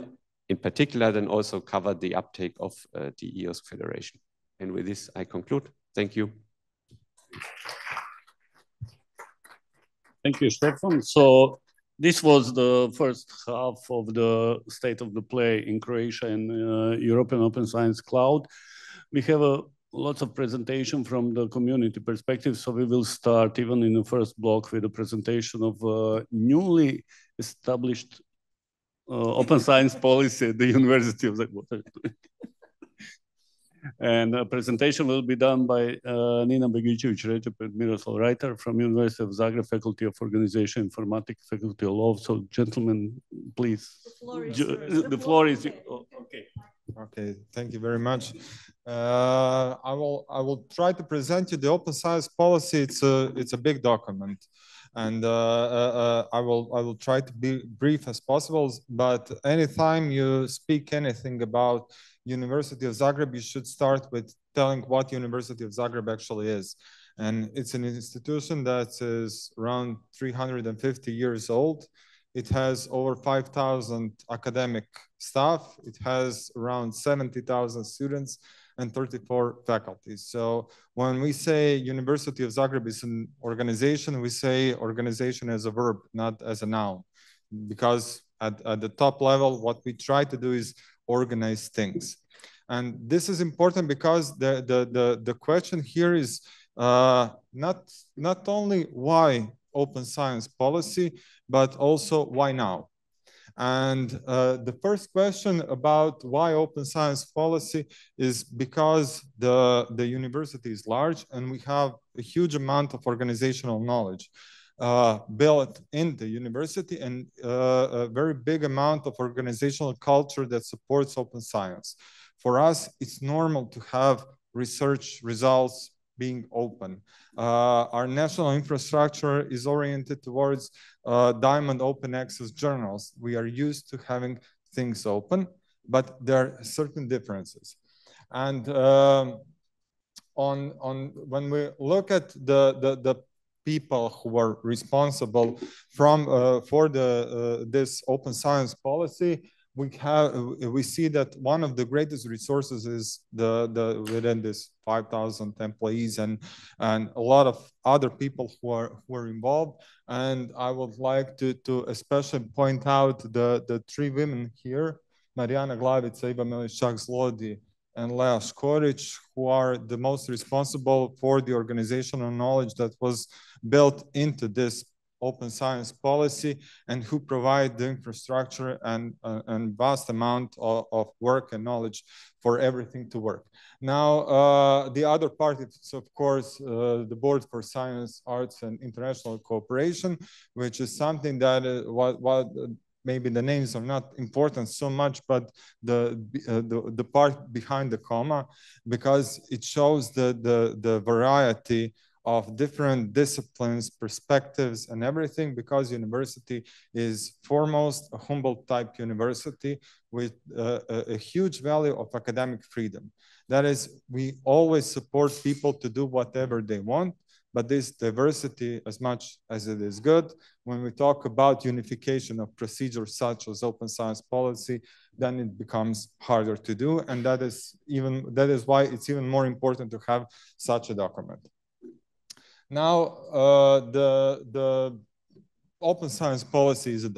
in particular then also cover the uptake of the EOSC Federation. And with this, I conclude. Thank you. Thank you, Stefan. So this was the first half of the state of the play in Croatia and European Open Science Cloud. We have lots of presentation from the community perspective, so we will start even in the first block with a presentation of newly established open science policy at the University of Zagreb. And a presentation will be done by Nina Begičević Ređep and Miroslav Rajter from University of Zagreb, Faculty of Organization, Informatics, Faculty of Law. So, gentlemen, please. The floor is okay. Okay, thank you very much. I will try to present you the open science policy. It's a big document, and I will try to be brief as possible. But anytime you speak anything about University of Zagreb, you should start with telling what University of Zagreb actually is. And it's an institution that is around 350 years old. It has over 5,000 academic staff. It has around 70,000 students and 34 faculties. So when we say University of Zagreb is an organization, we say organization as a verb, not as a noun. Because at the top level, what we try to do is organize things. And this is important because the question here is not only why open science policy, but also why now? And the first question about why open science policy is because the university is large and we have a huge amount of organizational knowledge built in the university and a very big amount of organizational culture that supports open science. For us, it's normal to have research results being open. Our national infrastructure is oriented towards diamond open access journals. We are used to having things open, but there are certain differences. And when we look at the people who are responsible for this open science policy, we see that one of the greatest resources is within this 5,000 employees and a lot of other people who are involved. And I would like to especially point out the three women here, Marijana Glavica, Iva Miliščak-Zlodi, and Lea Škorić, who are the most responsible for the organizational knowledge that was built into this open science policy, and who provide the infrastructure and vast amount of work and knowledge for everything to work. Now, the other part is, of course, the Board for Science, Arts, and International Cooperation, which is something that maybe the names are not important so much, but the part behind the comma, because it shows the variety of different disciplines, perspectives, and everything, because university is foremost a Humboldt type university with a huge value of academic freedom. That is, we always support people to do whatever they want, but this diversity, as much as it is good, when we talk about unification of procedures such as open science policy, then it becomes harder to do. And that is why it's even more important to have such a document. Now, the open science policy is a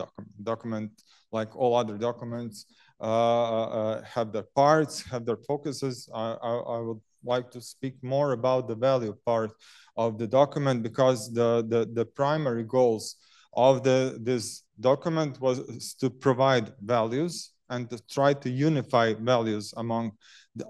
document like all other documents, have their parts, have their focuses. I would like to speak more about the value part of the document, because the primary goals of this document was to provide values and to try to unify values among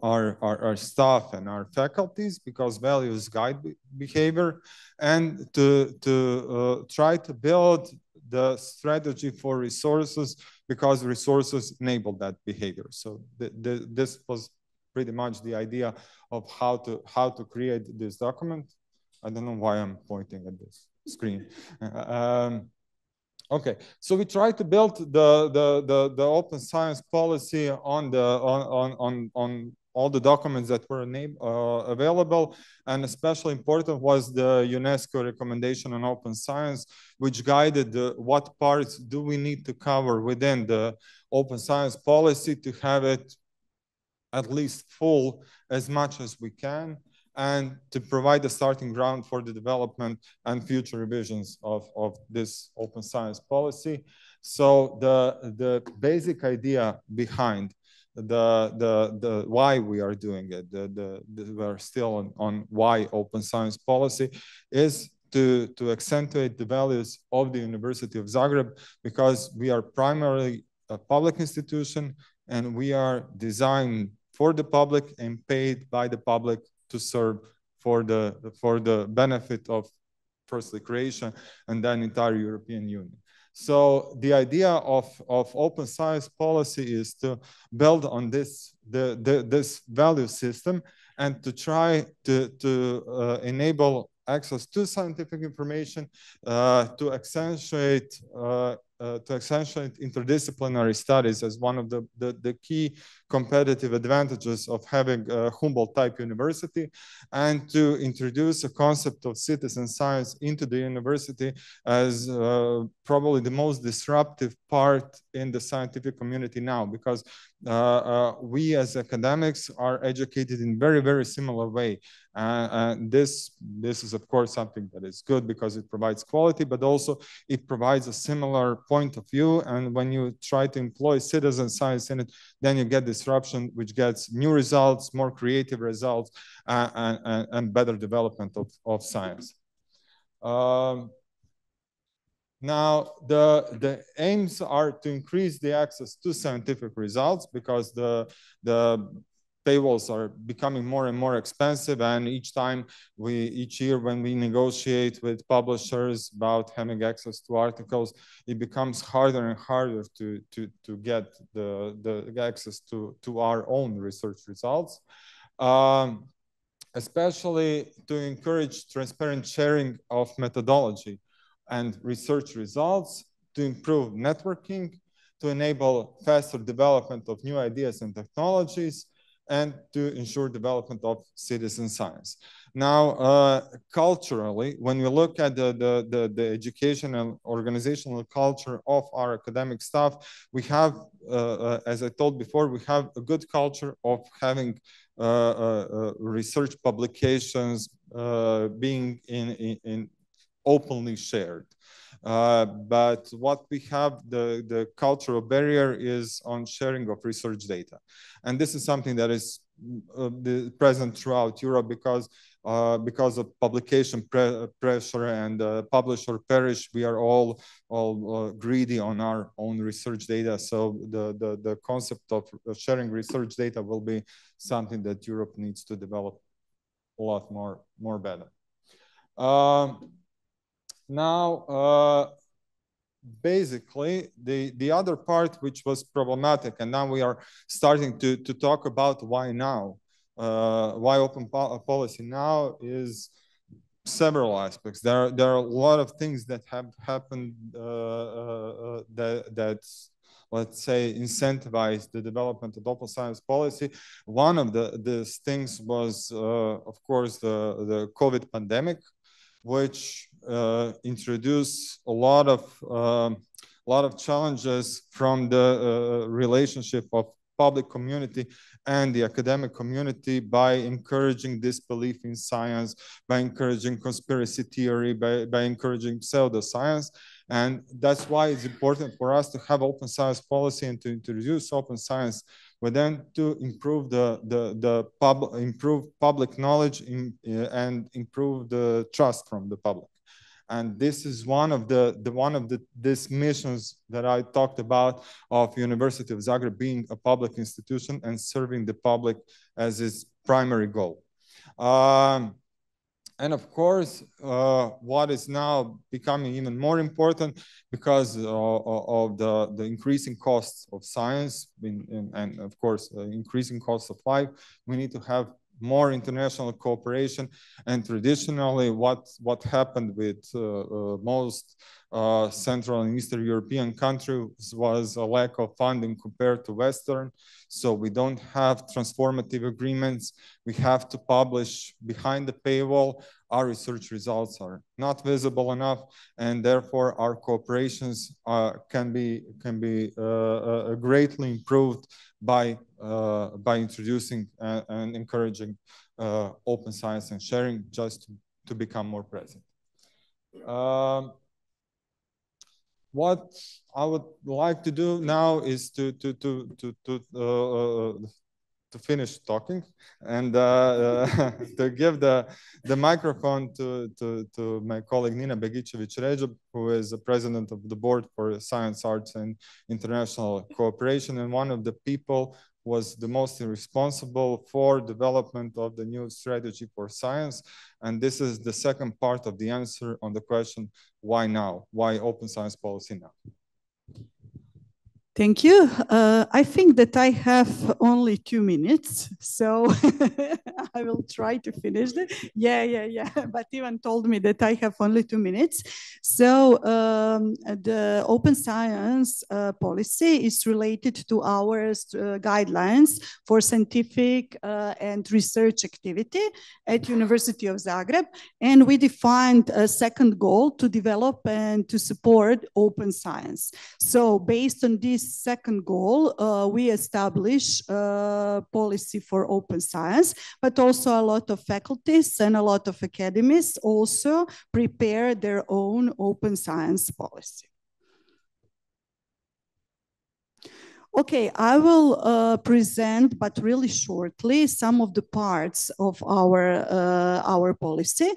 our staff and our faculties, because values guide behavior, and to try to build the strategy for resources, because resources enable that behavior. So this was pretty much the idea of how to create this document. I don't know why I'm pointing at this screen. Okay, so we try to build the open science policy on all the documents that were available, and especially important was the UNESCO recommendation on open science, which guided what parts do we need to cover within the open science policy to have it at least full as much as we can, and to provide the starting ground for the development and future revisions of this open science policy. So the basic idea behind the why we are doing it, we're still on why open science policy, is to accentuate the values of the University of Zagreb, because we are primarily a public institution and we are designed for the public and paid by the public to serve for the benefit of firstly creation and then entire European Union. So the idea of open science policy is to build on this value system and to try to enable access to scientific information, to accentuate interdisciplinary studies as one of the key competitive advantages of having a Humboldt-type university, and to introduce a concept of citizen science into the university as probably the most disruptive part in the scientific community now, because we as academics are educated in very, very similar way. And this is, of course, something that is good because it provides quality, but also it provides a similar point of view. And when you try to employ citizen science in it, then you get disruption, which gets new results, more creative results, and better development of science. Now, the aims are to increase the access to scientific results, because the paywalls are becoming more and more expensive, and each year when we negotiate with publishers about having access to articles, it becomes harder and harder to get the access to our own research results, especially to encourage transparent sharing of methodology and research results, to improve networking, to enable faster development of new ideas and technologies, and to ensure development of citizen science. Now, culturally, when we look at the education and organizational culture of our academic staff, we have, as I told before, we have a good culture of having research publications being in openly shared. But what we have, the cultural barrier is on sharing of research data. And this is something that is present throughout Europe because of publication pressure and publish or perish. We are all greedy on our own research data. So the concept of sharing research data will be something that Europe needs to develop a lot more better. Now, basically, the other part which was problematic, and now we are starting to talk about why now. Why open policy now is several aspects. There are a lot of things that have happened that let's say incentivize the development of open science policy. One of these things was, of course, the COVID pandemic, which introduced a lot of challenges from the relationship of public community and the academic community by encouraging disbelief in science, by encouraging conspiracy theory, by encouraging pseudoscience. And that's why it's important for us to have open science policy and to introduce open science, but then to improve improve public knowledge and improve the trust from the public. And this is one of these missions that I talked about of University of Zagreb being a public institution and serving the public as its primary goal. And of course, what is now becoming even more important because of the increasing costs of science and of course, increasing costs of life, we need to have more international cooperation. And traditionally, what happened with most Central and Eastern European countries was a lack of funding compared to Western. So we don't have transformative agreements. We have to publish behind the paywall. Our research results are not visible enough, and therefore our cooperations can be greatly improved by introducing and encouraging open science and sharing just to become more present. What I would like to do now is to finish talking and to give the microphone to my colleague Nina Begičević Ređep, who is the president of the board for science, arts, and international cooperation, and one of the people was the most responsible for development of the new strategy for science. And this is the second part of the answer on the question, why now? Why open science policy now? Thank you. I think that I have only 2 minutes, so I will try to finish it. Yeah. But Ivan told me that I have only 2 minutes. So the open science policy is related to our guidelines for scientific and research activity at University of Zagreb. And we defined a second goal to develop and to support open science. So based on this second goal, we establish a policy for open science, but also a lot of faculties and a lot of academies also prepare their own open science policy. Okay, I will present, but really shortly, some of the parts of our policy.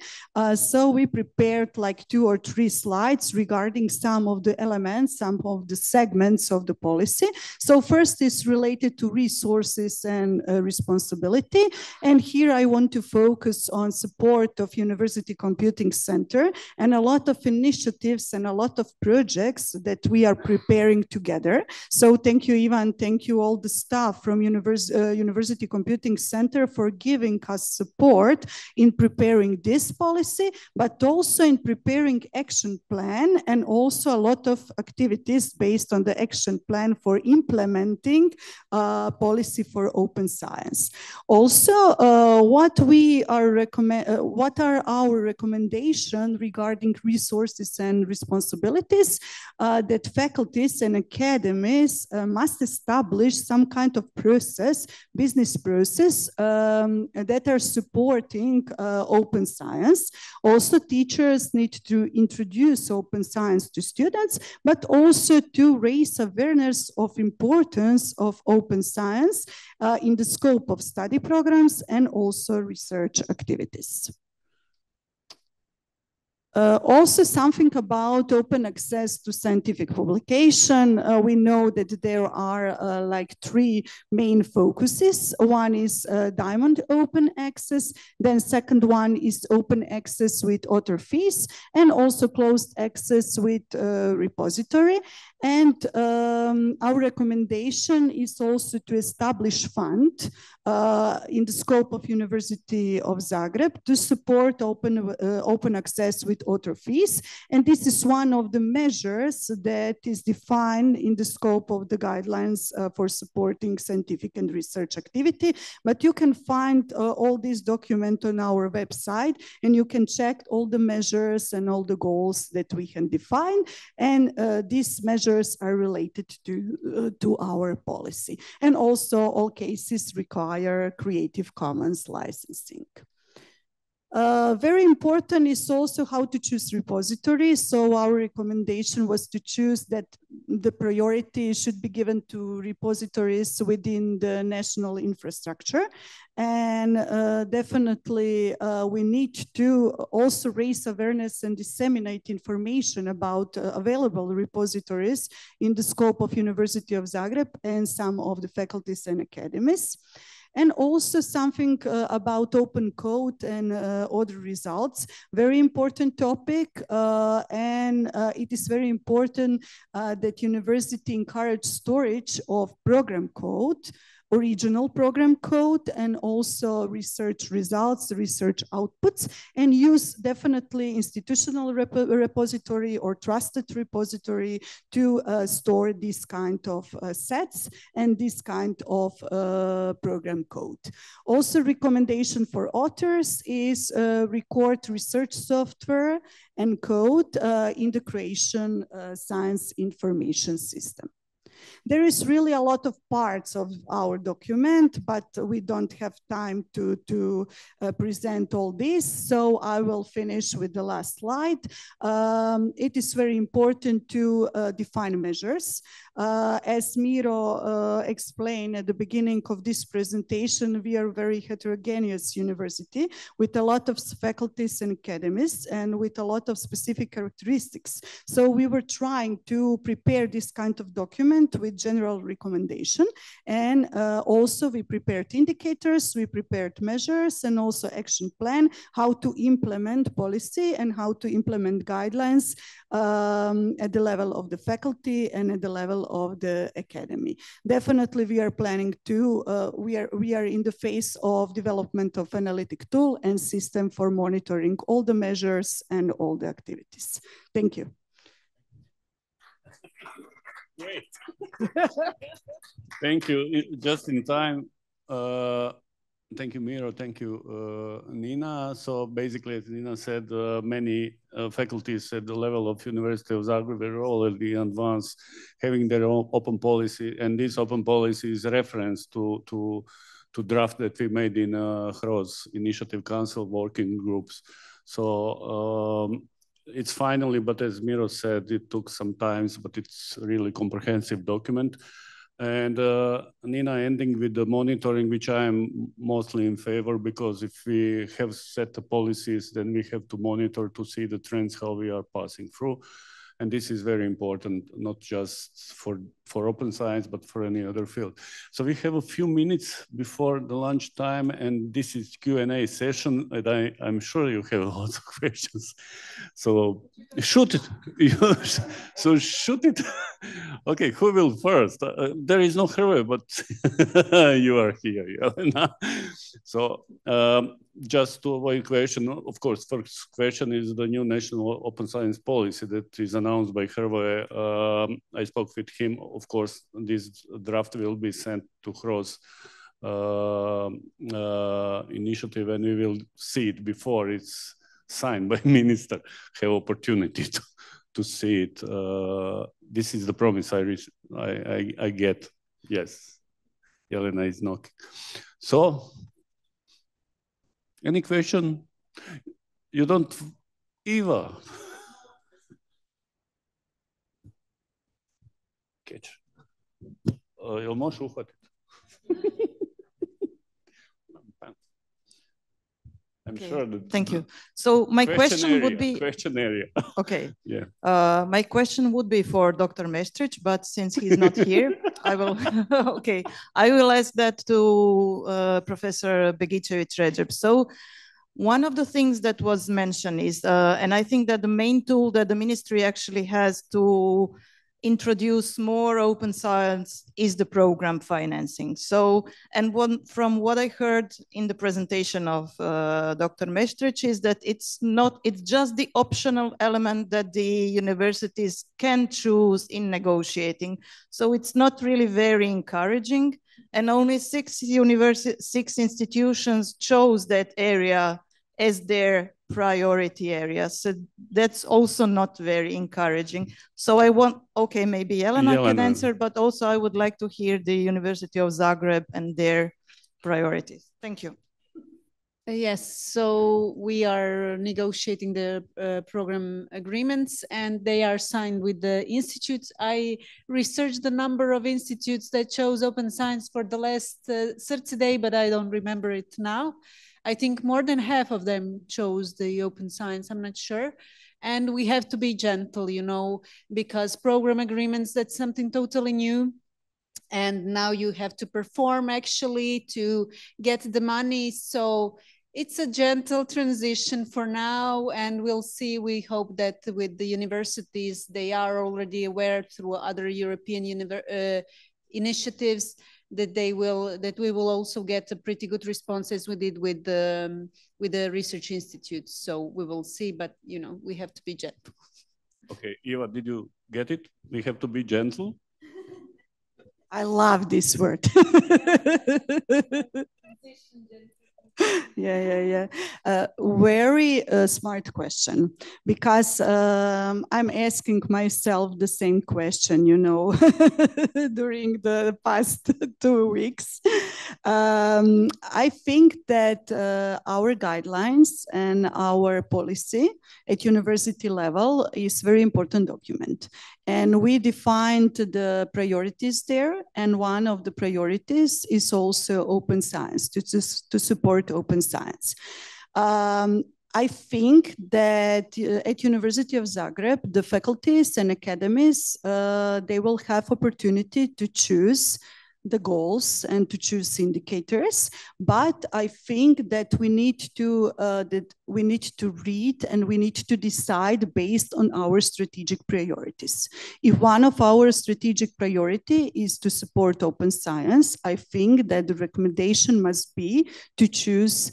So we prepared like 2 or 3 slides regarding some of the elements, some of the segments of the policy. So first is related to resources and responsibility. And here I want to focus on support of University Computing Center and a lot of initiatives and a lot of projects that we are preparing together. So thank you, Ivan, thank you all the staff from University Computing Center for giving us support in preparing this policy, but also in preparing action plan and also a lot of activities based on the action plan for implementing policy for open science. Also, what are our recommendations regarding resources and responsibilities that faculties and academies must must establish some kind of process, business process that are supporting open science. Also, teachers need to introduce open science to students, but also to raise awareness of importance of open science in the scope of study programs and also research activities. Also something about open access to scientific publication. We know that there are like 3 main focuses. One is diamond open access, then second one is open access with author fees, and also closed access with repository. And our recommendation is also to establish fund in the scope of University of Zagreb to support open access with author fees. And this is one of the measures that is defined in the scope of the guidelines for supporting scientific and research activity. But you can find all these documents on our website, and you can check all the measures and all the goals that we can define. And these measures are related to our policy. And also all cases require Creative Commons licensing. Very important is also how to choose repositories. So our recommendation was to choose that the priority should be given to repositories within the national infrastructure. And definitely we need to also raise awareness and disseminate information about available repositories in the scope of University of Zagreb and some of the faculties and academies. And also something about open code and other results, very important topic. And it is very important that university encourage storage of program code, original program code, and also research results, research outputs, and use definitely institutional repository or trusted repository to store this kind of sets and this kind of program code. Also, recommendation for authors is record research software and code in the creation science information system. There is really a lot of parts of our document, but we don't have time to present all this. So I will finish with the last slide. It is very important to define measures. As Miro explained at the beginning of this presentation, we are a very heterogeneous university with a lot of faculties and academies and with a lot of specific characteristics. So we were trying to prepare this kind of document with general recommendation. And also we prepared indicators, we prepared measures, and also action plan, how to implement policy and how to implement guidelines at the level of the faculty and at the level of the academy. Definitely we are planning to, we are in the phase of development of analytic tool and system for monitoring all the measures and all the activities. Thank you. Great. Thank you. Just in time. Thank you, Miro. Thank you, Nina. So basically, as Nina said, many faculties at the level of University of Zagreb are already advanced, having their own open policy, and this open policy is reference to draft that we made in HROS, Initiative Council Working Groups. So it's finally, but as Miro said, it took some time, but it's really comprehensive document. And Nina, ending with the monitoring, which I am mostly in favor, because if we have set the policies, then we have to monitor to see the trends, how we are passing through. And this is very important, not just for open science, but for any other field. So we have a few minutes before the lunch time, and this is Q&A session, and I'm sure you have lots of questions. So shoot it. So shoot it. Okay, who will first? There is no Hrvoje, but you are here, Jelena. So just to avoid question, of course, first question is the new national open science policy that is announced by Hrvoje. I spoke with him. Of course, this draft will be sent to HROS initiative, and we will see it before it's signed by minister, have opportunity to see it. This is the promise I get Yes, Jelena is knocking. So, any question? You don't, Eva. Catch. Jel možeš uhvatiti? I'm sure that. Thank you. So my question would be. Question area. Okay. Yeah. My question would be for Dr. Meštrić, but since he's not here, I will. Okay, I will ask that to Professor Begičević Ređep. So, one of the things that was mentioned is, and I think that the main tool that the ministry actually has to introduce more open science is the program financing. So, and from what I heard in the presentation of Dr. Meštrić is that it's just the optional element that the universities can choose in negotiating. So it's not really very encouraging, and only 6 institutions chose that area as their priority area. So that's also not very encouraging. So I want, okay, maybe Jelena can answer, but also I would like to hear the University of Zagreb and their priorities. Thank you. Yes, so we are negotiating the program agreements and they are signed with the institutes. I researched the number of institutes that chose open science for the last Srce DEI, but I don't remember it now. I think more than half of them chose the open science, I'm not sure. And we have to be gentle, you know, because program agreements, that's something totally new. And now you have to perform actually to get the money. So it's a gentle transition for now, and we'll see. We hope that with the universities, they are already aware through other European initiatives that we will also get a pretty good response as we did with the research institutes. So we will see, but you know, we have to be gentle. Okay, Eva, did you get it? We have to be gentle. I love this word. Yeah. Very smart question, because I'm asking myself the same question, you know, during the past 2 weeks. I think that our guidelines and our policy at university level is very important document. And we defined the priorities there. And one of the priorities is also open science, to support open science. I think that at University of Zagreb, the faculties and academies, they will have opportunity to choose the goals and to choose indicators, but I think that we need to read and we need to decide based on our strategic priorities. If one of our strategic priority is to support open science, I think that the recommendation must be to choose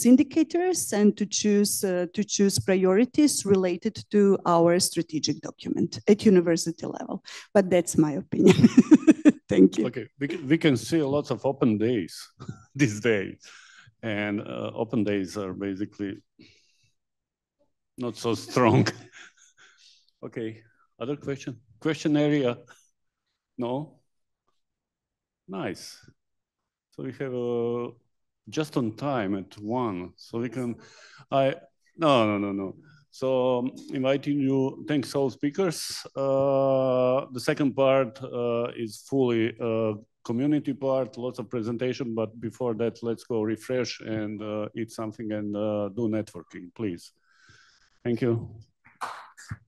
indicators and to choose priorities related to our strategic document at university level. But that's my opinion. Thank you. Okay, we can see lots of open days these days, and open days are basically not so strong. Okay, other question? Question area? No? Nice. So we have just on time at 1, so we can, no. So inviting you, thanks all speakers. The second part is fully community part, lots of presentation, but before that, let's go refresh and eat something and do networking, please. Thank you.